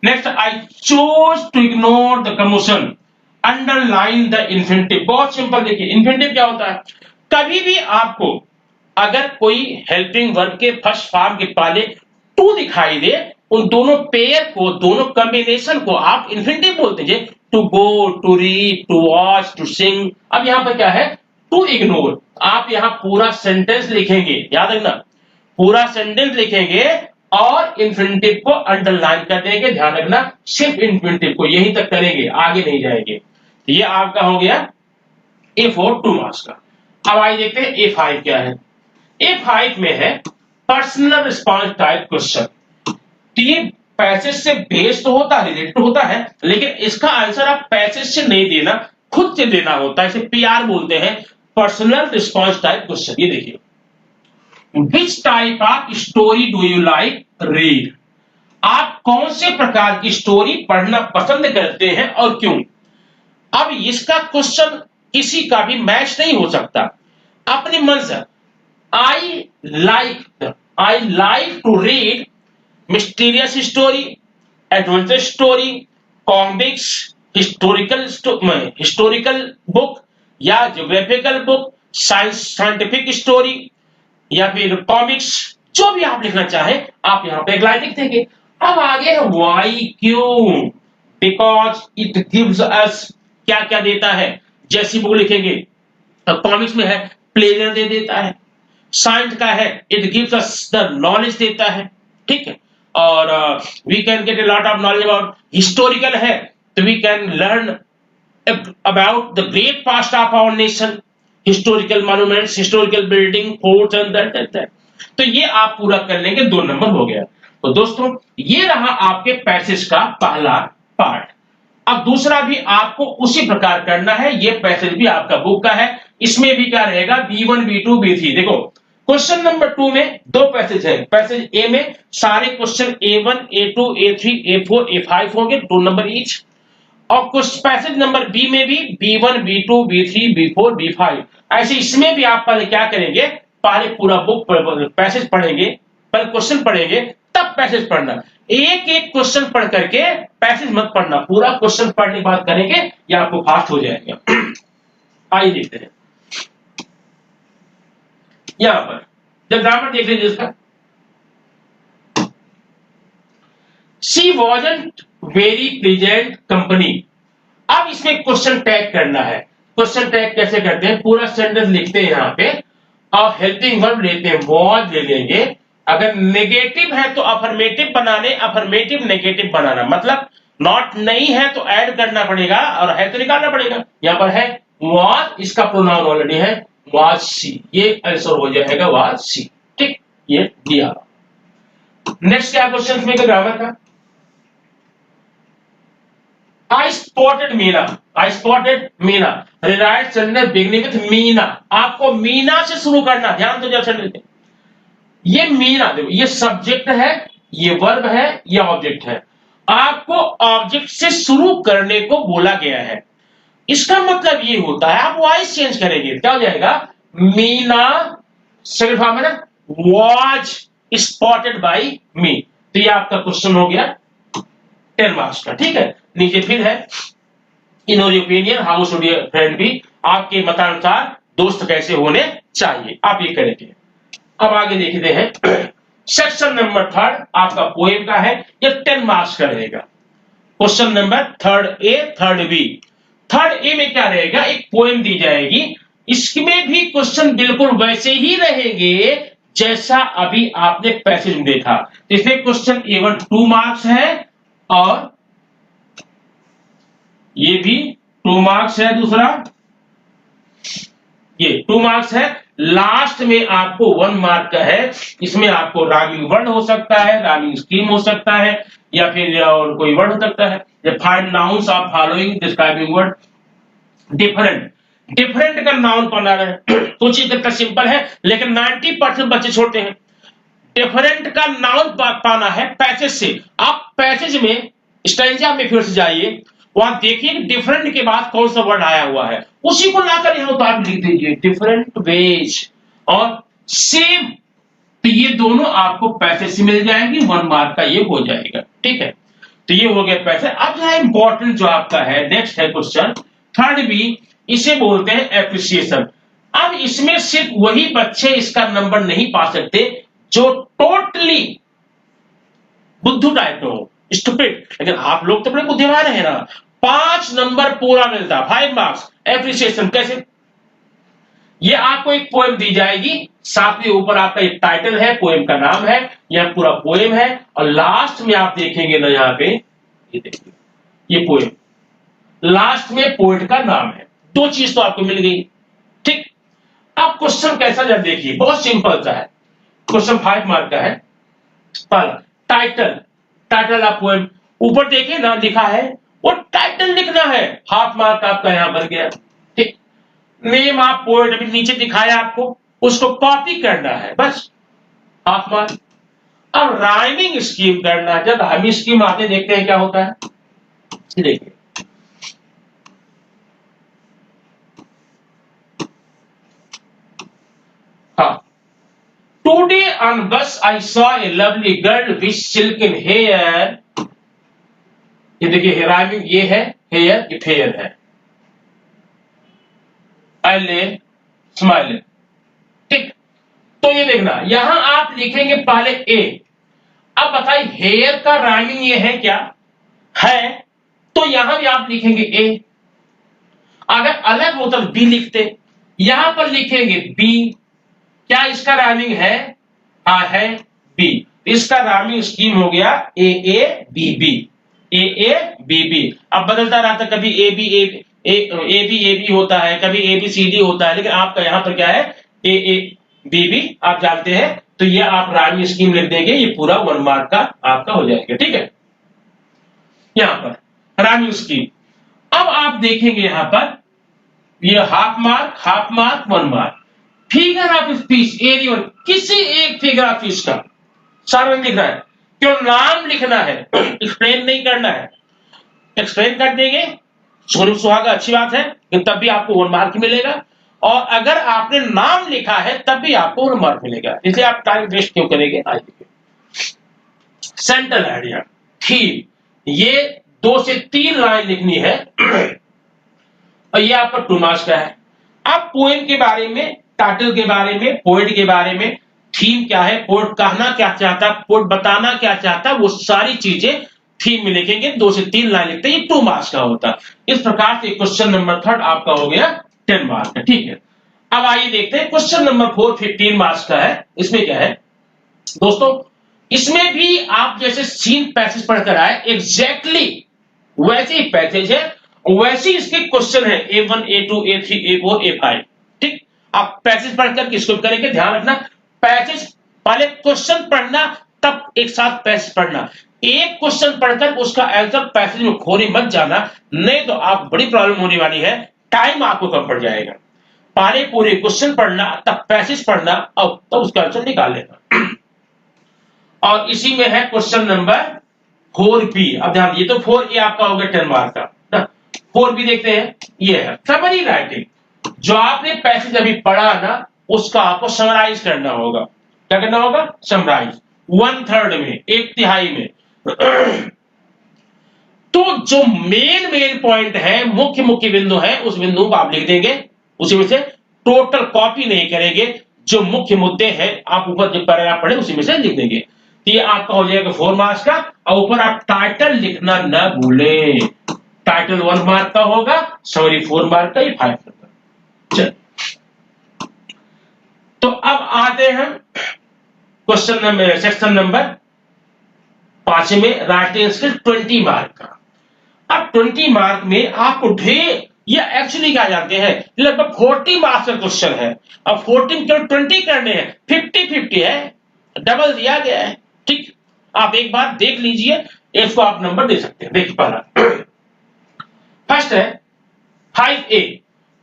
Next, I chose to ignore the commotion, underline the infinitive. बहुत सिंपल, देखिए इन्फिनिटिव क्या होता है, कभी भी आपको अगर कोई हेल्पिंग वर्ब के फर्स्ट फॉर्म के पहले टू दिखाई दे, उन दोनों पेयर को, दोनों कॉम्बिनेशन को आप इन्फिनिटिव बोलते हैं। To go, to read, to watch, to sing. अब यहां पर क्या है, टू इग्नोर। आप यहां पूरा सेंटेंस लिखेंगे, याद रखना, पूरा सेंटेंस लिखेंगे और इन्फिनिटिव को अंडरलाइन कर देंगे। ध्यान रखना, सिर्फ इन्फिनिटिव को यहीं तक करेंगे, आगे नहीं जाएंगे। ये आपका हो गया A4 2 मार्क्स का। अब आइए देखते हैं A5 क्या है। A5 में है पर्सनल रिस्पॉन्स टाइप क्वेश्चन। ये पैसेज से बेस्ड तो होता है, रिलेटेड होता है, लेकिन इसका आंसर आप पैसेज से नहीं देना, खुद से देना होता है। इसे PR बोलते हैं, पर्सनल रिस्पॉन्स टाइप क्वेश्चन। ये देखिए, which type of story do you like read, आप कौन से प्रकार की स्टोरी पढ़ना पसंद करते हैं और क्यों। अब इसका क्वेश्चन किसी का भी मैच नहीं हो सकता, अपनी मन से। I like to read mysterious story, adventure story, comics, historical book या ज्योग्राफिकल बुक, साइंटिफिक स्टोरी या फिर कॉमिक्स, जो भी आप लिखना चाहे आप यहाँ पे एक लाइन लिख देंगे। अब आगे है वाई, क्यों, बिकॉज इट गिव्स अस, क्या क्या देता है, जैसी बुक लिखेंगे। कॉमिक्स में है प्लेजर दे देता है, साइंस का है it gives us the knowledge देता है, ठीक है, और we can get a lot of knowledge about. Historical है तो we can learn about the great past of our nation, historical monuments, historical building, forts and that. तो ये आप पूरा कर लेंगे, 2 नंबर हो गया। तो दोस्तों ये रहा आपके पैसेज का पहला पार्ट। अब दूसरा भी आपको उसी प्रकार करना है, ये पैसेज भी आपका बुक का है, इसमें भी क्या रहेगा B1 B2 B3। देखो क्वेश्चन नंबर 2 में 2 पैसेज है। पैसेज ए में सारे question A1 A2 A3 A4 A5 होंगे, 2 नंबर ईच। और कुछ पैसेज नंबर बी में भी B1 B2 B3 B4 B5। ऐसे इसमें भी आप पहले क्या करेंगे, पहले पूरा बुक पैसेज पढ़ेंगे, पहले क्वेश्चन पढ़ेंगे तब पैसेज पढ़ना। एक एक क्वेश्चन पढ़ करके पैसेज मत पढ़ना, पूरा क्वेश्चन पढ़ने के बाद करेंगे या आपको फास्ट हो जाएगा। आइए देखते हैं यहां पर, जब ग्रामर देख लीजिए इसका। She wasn't very pleasant company. अब इसमें क्वेश्चन टैग करना है। क्वेश्चन टैग कैसे करते हैं, पूरा सेंटेंस लिखते हैं यहां पे और हेल्पिंग वर्ब लेते हैं, वॉज ले लेंगे। अगर नेगेटिव है तो अफर्मेटिव बनाने, अफर्मेटिव नेगेटिव बनाना, मतलब नॉट नहीं है तो ऐड करना पड़ेगा और है तो निकालना पड़ेगा। यहां पर है वॉज, इसका प्रोनाउन ऑलरेडी है वॉज शी, ये आंसर हो जाएगा वॉज शी, ठीक, ये दिया। नेक्स्ट क्या क्वेश्चन में ग्रामर का, I spotted Meena. I spotted Meena. Rewrite sentence beginning with Meena. आपको मीना से शुरू करना, ध्यान तो जब सेंटेंस। ये मीना, देखो ये सब्जेक्ट है, ये वर्ब है, ये ऑब्जेक्ट है। आपको ऑब्जेक्ट से शुरू करने को बोला गया है। इसका मतलब ये होता है आप वॉइस चेंज करेंगे, क्या हो जाएगा, मीना सेकंड फॉर्म है ना, वॉज स्पॉटेड बाई मी। तो ये आपका क्वेश्चन हो गया 10 मार्क्स का, ठीक है। नीचे फिर है in your opinion how should your friend be, आपके मतानुसार दोस्त कैसे होने चाहिए, आप ये करेंगे। अब आगे देखते हैं सेक्शन नंबर 3 आपका पोएम का है, ये 10 मार्क्स का रहेगा। क्वेश्चन नंबर 3 ए 3 बी। 3 ए में क्या रहेगा, एक पोएम दी जाएगी, इसमें भी क्वेश्चन बिल्कुल वैसे ही रहेंगे जैसा अभी आपने पैसेज में देखा। तो इसमें क्वेश्चन A1 2 मार्क्स है और ये भी 2 मार्क्स है, दूसरा ये 2 मार्क्स है। लास्ट में आपको 1 मार्क का है, इसमें आपको राइमिंग वर्ड हो सकता है, राइमिंग स्कीम हो सकता है, या फिर और कोई वर्ड हो सकता है। Find nouns of following describing word. Different, different का नाउन बना रहे हैं, सोचिए कितना सिंपल है, लेकिन 90% बच्चे छोड़ते हैं। डिफरेंट का नाउन पाना है पैसेज से। आप पैसेज में स्टैंजा में फिर से जाइए, वहां देखिए डिफरेंट के बाद कौन सा वर्ड आया हुआ है, उसी को लाकर यहां उतार लिख दीजिए, डिफरेंट वेज और सेम। तो ये दोनों आपको पैसेज से मिल जाएंगी, 1 मार्क का ये हो जाएगा, ठीक है। तो ये हो गया पैसेज। अब यहां इंपॉर्टेंट जो आपका है नेक्स्ट है क्वेश्चन 3 बी, इसे बोलते हैं एप्रिसिएशन। अब इसमें सिर्फ वही बच्चे इसका नंबर नहीं पा सकते जो टोटली बुद्धू टाइप के हो, स्टूपिड। लेकिन आप लोग तो बड़े बुद्धिमान है ना, 5 नंबर पूरा मिलता, 5 मार्क्स एप्रिसिएशन। कैसे, ये आपको एक पोएम दी जाएगी, साथ में ऊपर आपका एक टाइटल है, पोएम का नाम है, यह पूरा पोएम है, और लास्ट में आप देखेंगे ना यहाँ पे, ये देखिए ये पोएम, लास्ट में पोएट का नाम है। 2 चीज तो आपको मिल गई, ठीक। अब क्वेश्चन कैसा, जब देखिए बहुत सिंपल सा है। क्वेश्चन 5 मार्क का है। पहला टाइटल, टाइटल ऑफ पोएम, ऊपर देखिए ना लिखा है, वो टाइटल लिखना है, हाफ मार्क आपका यहां बन गया, ठीक। नेम ऑफ पोएट अभी नीचे दिखाया आपको, उसको कॉपी करना है, बस हाफ मार्क। अब राइमिंग स्कीम करना है। जब राइमिंग स्कीम आते देखते हैं क्या होता है, देखिए हाँ, today on bus I saw a lovely girl with silken hair. ये देखिए राइमिंग ये है, हेयर ये फेयर है, एलेन स्माइलिन, ठीक। तो ये देखना यहां आप लिखेंगे पहले ए। अब बताइए हेयर का राइमिंग ये है क्या है, तो यहां भी आप लिखेंगे ए। अगर अलग होता तो बी लिखते, यहां पर लिखेंगे बी। क्या इसका राइमिंग है? हाँ है बी। इसका राइमिंग स्कीम हो गया A A B B, A A B B. अब बदलता रहता, कभी ए बी ए बी होता है, कभी ए बी सी डी होता है, लेकिन आपका यहां पर क्या है ए ए बी बी आप जानते हैं। तो ये आप राइमिंग स्कीम लिख देंगे, ये पूरा 1 मार्क का आपका हो जाएगा, ठीक है। यहां पर राइमिंग स्कीम। अब आप देखेंगे यहां पर ये half mark 1 mark. Figure of speech area, किसी एक फिगर ऑफ स्पीच का सारा लिखना है, क्यों नाम लिखना है, एक्सप्लेन नहीं करना है। एक्सप्लेन कर देंगे सुहागा अच्छी बात है, लेकिन तब भी आपको 1 मार्क मिलेगा। और अगर आपने नाम लिखा है तब भी आपको 1 मार्क मिलेगा, इसलिए आप टाइम वेस्ट क्यों करेंगे। सेंट्रल आइडिया थीम, ये 2 से 3 लाइन लिखनी है और ये आपका 2 मार्क्स का है। अब पोएम के बारे में, टाइटल के बारे में, पोएट के बारे में, थीम क्या है, पोएट कहना क्या चाहता, पोएट बताना क्या चाहता, वो सारी चीजें थीम में लिखेंगे। 2 से 3 लाइन लिखते हैं, ये 2 मार्क्स का होता है। इस प्रकार से क्वेश्चन नंबर 3 आपका हो गया 10 मार्क्स का, ठीक है। अब आइए देखते हैं क्वेश्चन नंबर 4 15 मार्क्स का है। इसमें क्या है दोस्तों, इसमें भी आप जैसे सीन पैसेज पढ़कर आए एग्जैक्टली वैसे ही पैसेज है, वैसे इसके क्वेश्चन है A1 A2 A3 A4 A5, ठीक। आप पैसेज पढ़कर किसको करेंगे, ध्यान रखना पैसेज पहले क्वेश्चन पढ़ना तब एक साथ पैसेज पढ़ना। एक क्वेश्चन पढ़कर उसका आंसर पैसेज में खोने मत जाना, नहीं तो आप बड़ी प्रॉब्लम होने वाली है, टाइम आपको कम पड़ जाएगा। पहले पूरे क्वेश्चन पढ़ना तब पैसेज पढ़ना और तब उसका आंसर निकाल लेना। और इसी में है क्वेश्चन नंबर 4B। अब ध्यान, ये तो 4A आपका हो गया 10 मार्क का। 4B देखते हैं, ये है समरी राइटिंग। जो आपने पैसेज अभी पढ़ा ना उसका आपको समराइज करना होगा। क्या करना होगा, समराइज 1/3 में, 1/3 में। तो जो मेन पॉइंट है, मुख्य बिंदु है, उस बिंदु को आप लिख देंगे, उसी में से टोटल कॉपी नहीं करेंगे। जो मुख्य मुद्दे हैं आप ऊपर जो पैराग्राफ पढ़े उसी में से लिख देंगे। ये आपका हो जाएगा 4 मार्क्स का। और ऊपर आप टाइटल लिखना न भूलें, टाइटल 1 मार्क का होगा, समरी 4 मार्क का, ये 5 मार्क का। चल, तो अब आते हैं क्वेश्चन नंबर सेक्शन नंबर 5 में, राइटिंग स्किल 20 मार्क का। अब 20 मार्क में आपको ढेर, ये एक्चुअली क्या जानते हैं, लगभग 40 मार्क्स का क्वेश्चन है। अब 14 के 20 करने हैं, 50-50 है, डबल दिया गया है, ठीक। आप एक बार देख लीजिए, इसको आप नंबर दे सकते हैं। देखिए पहला फर्स्ट है 5A।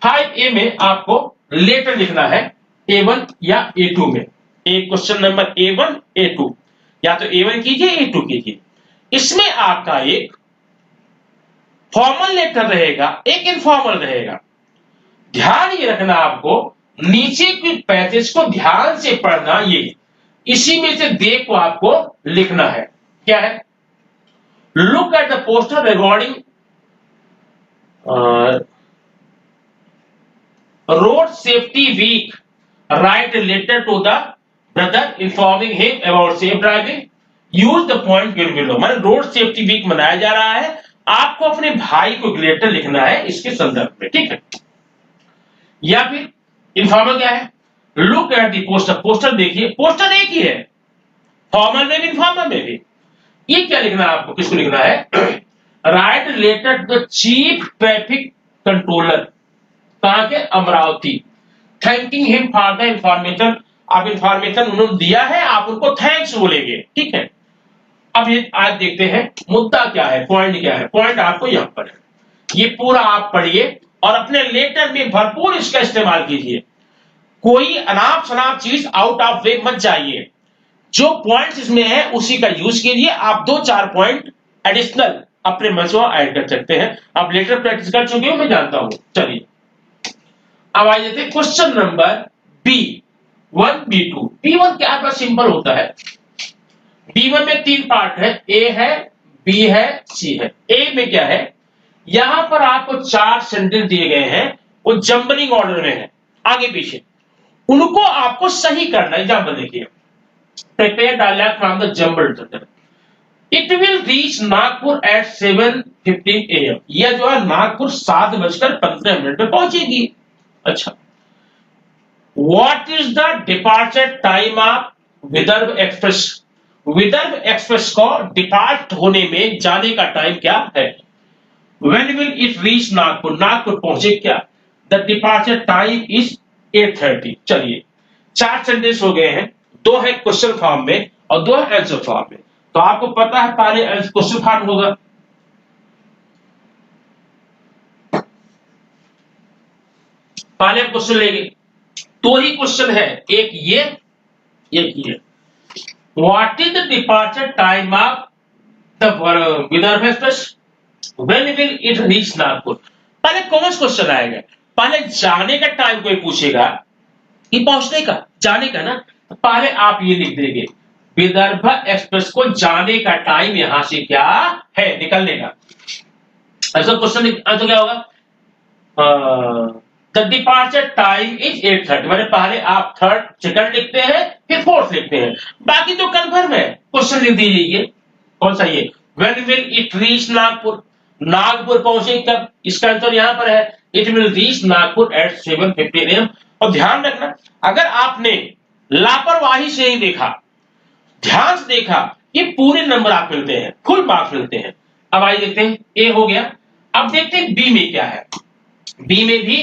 5A में आपको लेटर लिखना है A1 या A2 में। एक क्वेश्चन नंबर A1 A2, या तो A1 कीजिए A2 कीजिए। इसमें आपका एक फॉर्मल लेटर रहेगा, एक इनफॉर्मल रहेगा। ध्यान ये रखना, आपको नीचे के पैसेज को ध्यान से पढ़ना, ये इसी में से देख को आपको लिखना है। क्या है, look at the poster regarding road safety week, write letter to the brother informing him about safe driving, use the point given below. मतलब रोड सेफ्टी वीक मनाया जा रहा है, आपको अपने भाई को लेटर लिखना है इसके संदर्भ में, ठीक है। या फिर इन्फॉर्मर क्या है, look at the poster. Poster देखिए, पोस्टर एक ही है, फॉर्मल में भी इन्फॉर्मल में भी। ये क्या लिखना है आपको, किसको लिखना है, write letter to the chief traffic controller, कहां के, Amravati, thanking him for the information. आप इंफॉर्मेशन उन्होंने दिया है, आप उनको थैंक्स बोलेंगे, ठीक है। अब ये आज देखते हैं मुद्दा क्या है, पॉइंट क्या है। पॉइंट आपको यहां पर है, ये पूरा आप पढ़िए और अपने लेटर में भरपूर इसका इस्तेमाल कीजिए। कोई अनाप शनाप चीज आउट ऑफ वे मत जाइए, जो पॉइंट्स इसमें है उसी का यूज कीजिए। आप 2-4 पॉइंट एडिशनल अपने मन से ऐड कर सकते हैं। आप लेटर प्रैक्टिस कर चुके हो, मैं जानता हूं। चलिए अब आ जाते हैं question number B1 B2। B1 क्या आपका सिंपल होता है। B1 में 3 पार्ट है, A है, B है, C है। A में क्या है, यहां पर आपको 4 सेंटेंस दिए गए हैं, वो जंबलिंग ऑर्डर में है, आगे पीछे, उनको आपको सही करना है। एग्जाम्पल देखिए, prepare dialogue from the jumbled sentence. It will reach Nagpur at 7:15 AM। यह जो है नागपुर 7:15 पे पहुंचेगी। अच्छा, what is the departure time of Vidarbha express? Vidarbha express को डिपार्ट होने में, जाने का टाइम क्या है? When will it reach Nagpur? Nagpur पहुंचे क्या? The departure time is 8:30। चलिए, 4 सेंटेंस हो गए हैं, 2 है क्वेश्चन फॉर्म में और 2 है आंसर फॉर्म में। तो आपको पता है पहले क्वेश्चन फॉर्म होगा, पहले क्वेश्चन लेंगे, 2 ही क्वेश्चन है, एक ये। What is the departure time of the Vidarbha express? When will it reach Nagpur? पहले कॉमन क्वेश्चन आएगा, पहले जाने का टाइम कोई पूछेगा कि पहुंचने का, जाने का ना, तो पहले आप ये लिख देंगे, विदर्भ एक्सप्रेस को जाने का टाइम यहां से क्या है, निकलने का। ऐसा क्वेश्चन आंसर क्या होगा? The departure time is 8:30। मैंने पहले आप थर्ड सेकंड लिखते हैं, फिर फोर्थ लिखते हैं, बाकी तो कन्फर्म है, क्वेश्चन लिख दीजिए। कौन सा ये? When will it reach Nagpur? Nagpur पहुंचे कब? इसका आंसर यहां पर है, it will reach Nagpur at 7:15 AM। और ध्यान रखना, अगर आपने लापरवाही से ही देखा, ध्यान से देखा, ये पूरे नंबर आप मिलते हैं, फुल मार्क्स मिलते हैं। अब आइए देखते हैं, ए हो गया। अब देखते हैं बी में क्या है। बी में भी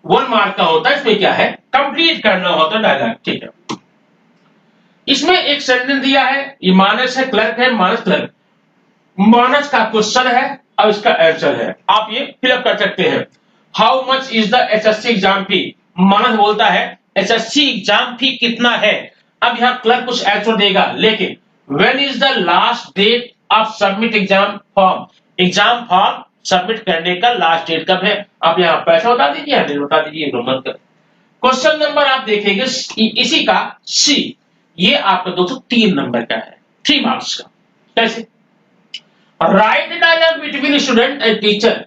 1 मार्क का होता है, इसमें क्या है, कंप्लीट करना होता है डायलॉग। ठीक है, इसमें एक सेंटेंस दिया है, ये मानस है, क्लर्क है, मानस क्लर्क। मानस का क्वेश्चन है, अब इसका आंसर है, आप ये फिलअप कर सकते हैं। How much is the SSC exam fee? Manas बोलता है एसएससी एग्जाम फी कितना है। अब यहां क्लर्क कुछ आंसर देगा, लेकिन when is the last date of submit exam form? Exam form submit करने का लास्ट डेट कब है? आप यहां पैसा बता दीजिए, या बता दीजिए, मत कर। क्वेश्चन नंबर आप देखेंगे इसी का सी, ये आपका 203 नंबर का है, 3 मार्क्स का। कैसे? Write dialogue between student and teacher,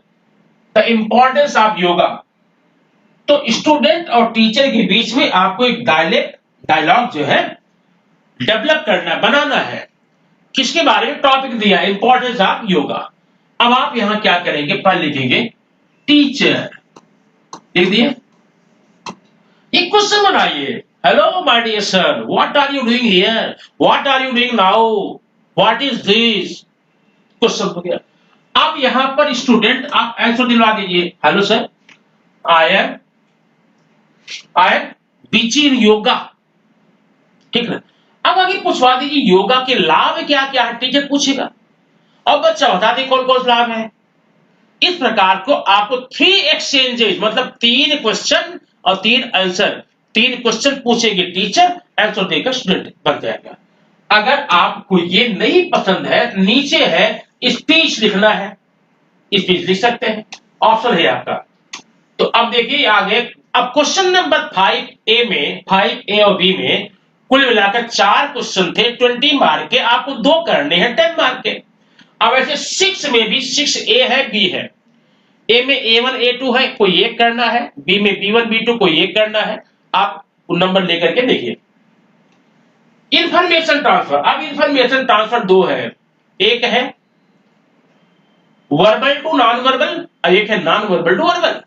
the importance of yoga. तो स्टूडेंट और टीचर के बीच में आपको एक डायलॉग जो है डेवलप करना, बनाना है। किसके बारे में? टॉपिक दिया, इंपॉर्टेंस ऑफ योगा। अब आप यहां क्या करेंगे, पहले लिखेंगे टीचर, लिख दिए। एक क्वेश्चन बनाइए, hello my dear sir, what are you doing here, what are you doing now, what is this? Question हो गया। अब यहां पर स्टूडेंट आप आंसर दिलवा दीजिए, hello sir, I am busy in yoga. ठीक है, अब आगे पूछवा दीजिए योगा के लाभ क्या क्या है, टीचर पूछेगा और बच्चा बता दे कौन कौन लाभ है। इस प्रकार को आपको 3 एक्सचेंजेस, मतलब 3 क्वेश्चन और 3 आंसर, 3 क्वेश्चन पूछेगी टीचर, आंसर देकर स्टूडेंट बन जाएगा। अगर आपको ये नहीं पसंद है, नीचे है स्पीच लिखना है, स्पीच लिख सकते हैं, ऑप्शन है आपका। तो अब देखिए आगे, अब क्वेश्चन नंबर 5A में, 5A और B में कुल मिलाकर 4 क्वेश्चन थे, 20 मार्क के, आपको 2 करने हैं 10 मार्क के। अब ऐसे 6 में भी 6A है, B है। A में A1 A2 है, कोई एक करना है, B में B1 B2 कोई एक करना है। आप नंबर लेकर के देखिए। इंफॉर्मेशन ट्रांसफर, अब इंफॉर्मेशन ट्रांसफर 2 है, एक है वर्बल टू नॉन वर्बल और एक है नॉन वर्बल टू वर्बल।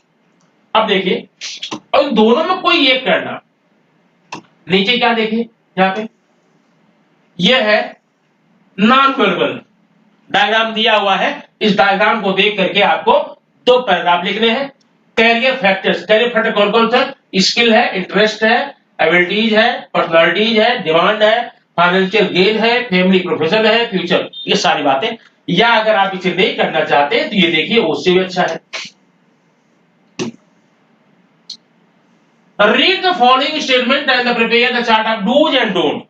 अब देखिए, और इन दोनों में कोई एक करना। नीचे क्या देखिए, यहां पे यह है नॉन वर्बल, डायग्राम दिया हुआ है। इस डायग्राम को देख करके आपको 2 पैराग्राफ लिखने हैं। कैरियर फैक्टर्स, कैरियर फैक्टर कौन कौन सा? स्किल है, इंटरेस्ट है, एबिलिटीज है, पर्सनालिटीज है, डिमांड है, फाइनेंशियल गेन है, फैमिली प्रोफेशन है, फ्यूचर, ये सारी बातें। या अगर आप इसे नहीं करना चाहते तो ये देखिए, उससे भी अच्छा है। Read the following statement and prepare the chart of dos and don't.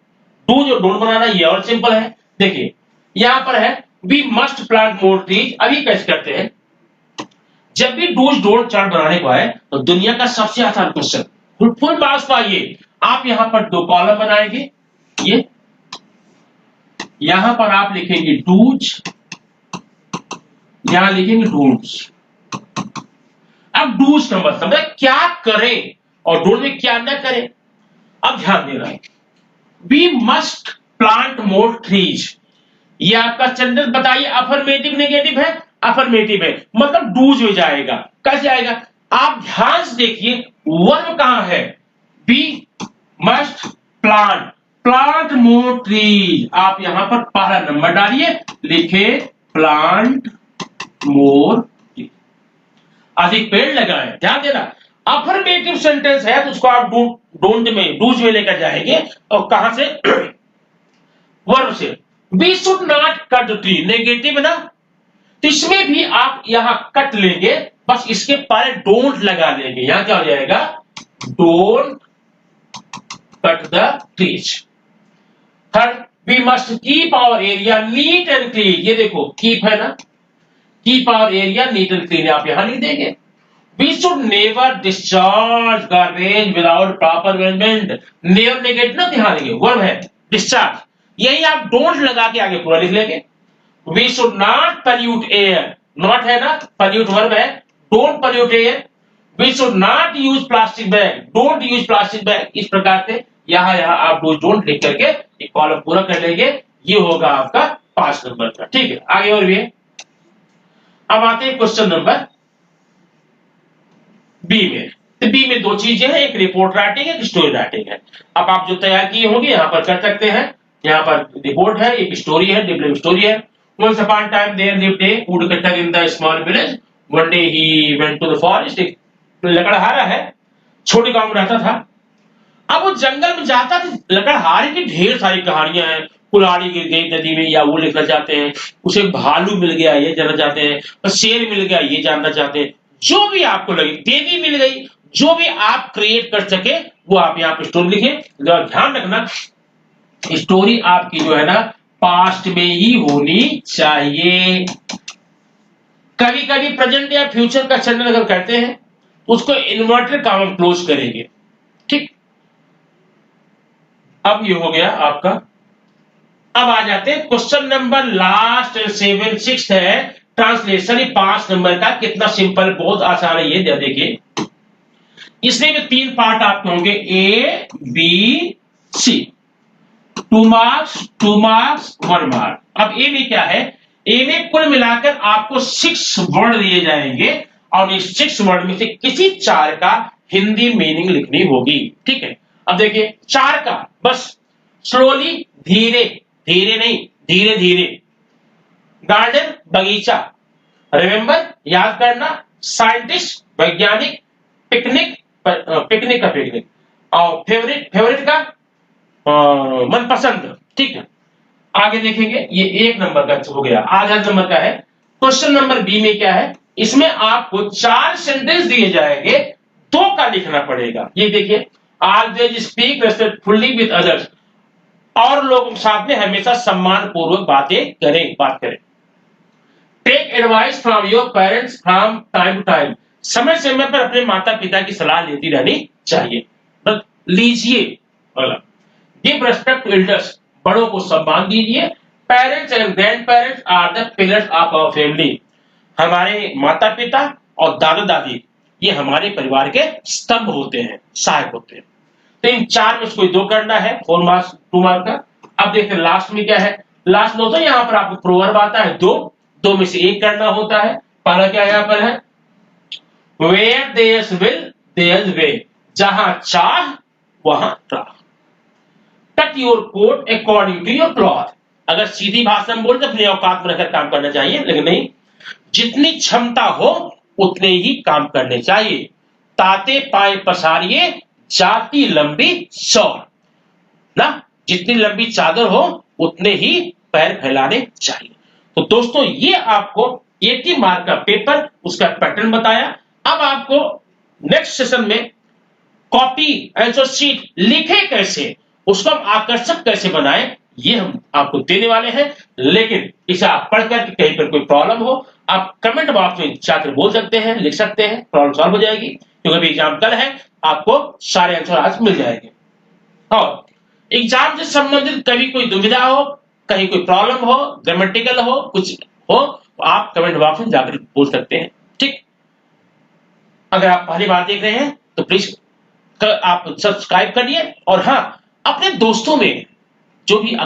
Dos और डोंट बनाना ये और सिंपल है। देखिए यहां पर है we must plant more trees. अभी कैसे करते हैं, जब भी डूज डोंट चार्ट बनाने को आए तो दुनिया का सबसे आसान क्वेश्चन, फुल मार्क्स पाइए। आप यहां पर 2 कॉलम बनाएंगे, ये यहां पर आप लिखेंगे डूज यहां लिखेंगे डोंट्स। अब डूज का मतलब है क्या करें और डोंट में क्या ना करें। अब ध्यान देना है, we must plant more trees. ये आपका सेंटेंस बताइए अफर्मेटिव नेगेटिव है? अफर्मेटिव है, मतलब डूज में जाएगा। कैसे आएगा? आप ध्यान से देखिए वर्ब कहां है, we must plant, plant more trees. आप यहां पर पहला नंबर डालिए, लिखे प्लांट मोर, अधिक पेड़ लगाएं। ध्यान देना, अफर्मेटिव सेंटेंस है तो उसको आप डोंट में, डूज में लेकर जाएंगे। और कहां से? वर्ब से। We should not cut the tree, negative ना, तो इसमें भी आप यहां कट लेंगे, बस इसके पहले डोंट लगा लेंगे। यहां क्या हो जाएगा? Don't cut the trees. Third, we must keep our area neat and clean. ये देखो कीप है ना, keep our area neat and clean आप यहां लिख देंगे। We should never discharge garbage without proper management. Never negative ना, ध्यान देंगे वर्ब है डिस्चार्ज, यही आप डोंट लगा के आगे पूरा लिख लेंगे। We should not pollute air, not है ना, पॉल्यूट वर्ब है, don't pollute air. We should not use plastic bag, don't use plastic bag. इस प्रकार से यहां आप डोंट लिख करके एक कॉलम पूरा कर लेंगे। ये होगा आपका 5 नंबर का। ठीक है, आगे और भी है। अब आते हैं क्वेश्चन नंबर बी में। तो बी में दो चीजें हैं, एक रिपोर्ट राइटिंग है, एक स्टोरी राइटिंग है। अब आप जो तैयार किए होंगे यहां पर कर सकते हैं। यहाँ पर रिपोर्ट है, एक स्टोरी है, डिफरेंट स्टोरी है। Once upon a time there lived a woodcutter in the small village. One day he went to the forest. एक लकड़हारा है, छोटे गांव में रहता था। अब वो जंगल में जाता था, लकड़हारे की ढेर सारी कहानियां हैं। कुल्हाड़ी गिर गई नदी में, या वो लिखना चाहते हैं। उसे भालू मिल गया ये जानना चाहते हैं, और शेर मिल गया ये जानना चाहते हैं। जो भी आपको लगे, देवी मिल गई, जो भी आप क्रिएट कर सके वो आप यहाँ पे स्टोरी लिखें। ध्यान रखना स्टोरी आपकी जो है ना पास्ट में ही होनी चाहिए। कभी कभी प्रेजेंट या फ्यूचर का सेंटेंस अगर कहते हैं उसको इन्वर्टेड कॉमा में क्लोज करेंगे। ठीक, अब ये हो गया आपका। अब आ जाते हैं क्वेश्चन नंबर लास्ट 7 6 है ट्रांसलेशन। 5 नंबर का, कितना सिंपल, बहुत आसान है ये। देखिए इसमें भी 3 पार्ट आपके होंगे, A B C. 2 marks 1 mark. अब ए में क्या है? ए में कुल मिलाकर आपको 6 वर्ड दिए जाएंगे और इस 6 वर्ड में से किसी 4 का हिंदी मीनिंग लिखनी होगी। ठीक है, अब देखिए 4 का बस स्लोली, धीरे धीरे नहीं, धीरे धीरे। गार्डन बगीचा, रिमेंबर याद करना, साइंटिस्ट वैज्ञानिक, पिकनिक पिकनिक का पिकनिक, और फेवरेट फेवरेट का मनपसंद। ठीक है, आगे देखेंगे ये 1 नंबर का हो गया। आधा नंबर का है। क्वेश्चन नंबर बी में क्या है? इसमें आपको 4 सेंटेंस दिए जाएंगे, 2 का लिखना पड़ेगा। ये देखिए, always speak respectfully with others, और लोगों के साथ में हमेशा सम्मान पूर्वक बात करें। Take advice from your parents from time to time, समय समय पर अपने माता पिता की सलाह लेती रहनी चाहिए। बस लीजिए। गिव रेस्पेक्ट टू एल्डर्स, बड़ों को सम्मान दीजिए। Parents and grandparents are the pillars of our family, हमारे माता पिता और दादा दादी ये हमारे परिवार के स्तंभ होते हैं, सहायक होते हैं। तो इन 4 में से कोई 2 करना है, 4 मार्क्स 2 मार्क का। अब देखते हैं लास्ट में क्या है। लास्ट में होता है यहां पर आपको प्रोवर्ब आता है 2 में से 1 करना होता है। पहला क्या यहां पर है? Where there's will there's way, जहां चाह वहां राह। Cut your coat according to your cloth, अगर सीधी भाषा में बोलते अपने औकात में रहकर काम करना चाहिए, लेकिन नहीं, जितनी क्षमता हो उतने ही काम करने चाहिए। ताते पाए पसारिए, जाती लंबी सौर ना, जितनी लंबी चादर हो उतने ही पैर फैलाने चाहिए। तो दोस्तों ये आपको 80 मार्क का पेपर, उसका पैटर्न बताया। अब आपको नेक्स्ट सेशन में कॉपी आंसर शीट लिखे कैसे, उसको हम आकर्षक कैसे बनाएं, ये हम आपको देने वाले हैं। लेकिन इसे आप पढ़कर कहीं पर कोई प्रॉब्लम हो, आप कमेंट बॉक्स में जाकर बोल सकते हैं, लिख सकते हैं, प्रॉब्लम सॉल्व हो जाएगी। क्योंकि अभी एग्जाम कल है, आपको सारे आंसर आज मिल जाएंगे। और एग्जाम से संबंधित कभी कोई दुविधा हो, कहीं कोई प्रॉब्लम हो, ग्रामेटिकल हो, कुछ हो, आप कमेंट बॉक्स में जाकर पूछ सकते हैं। ठीक, अगर आप पहली बार देख रहे हैं तो प्लीज आप सब्सक्राइब करिए और हाँ, अपने दोस्तों में जो भी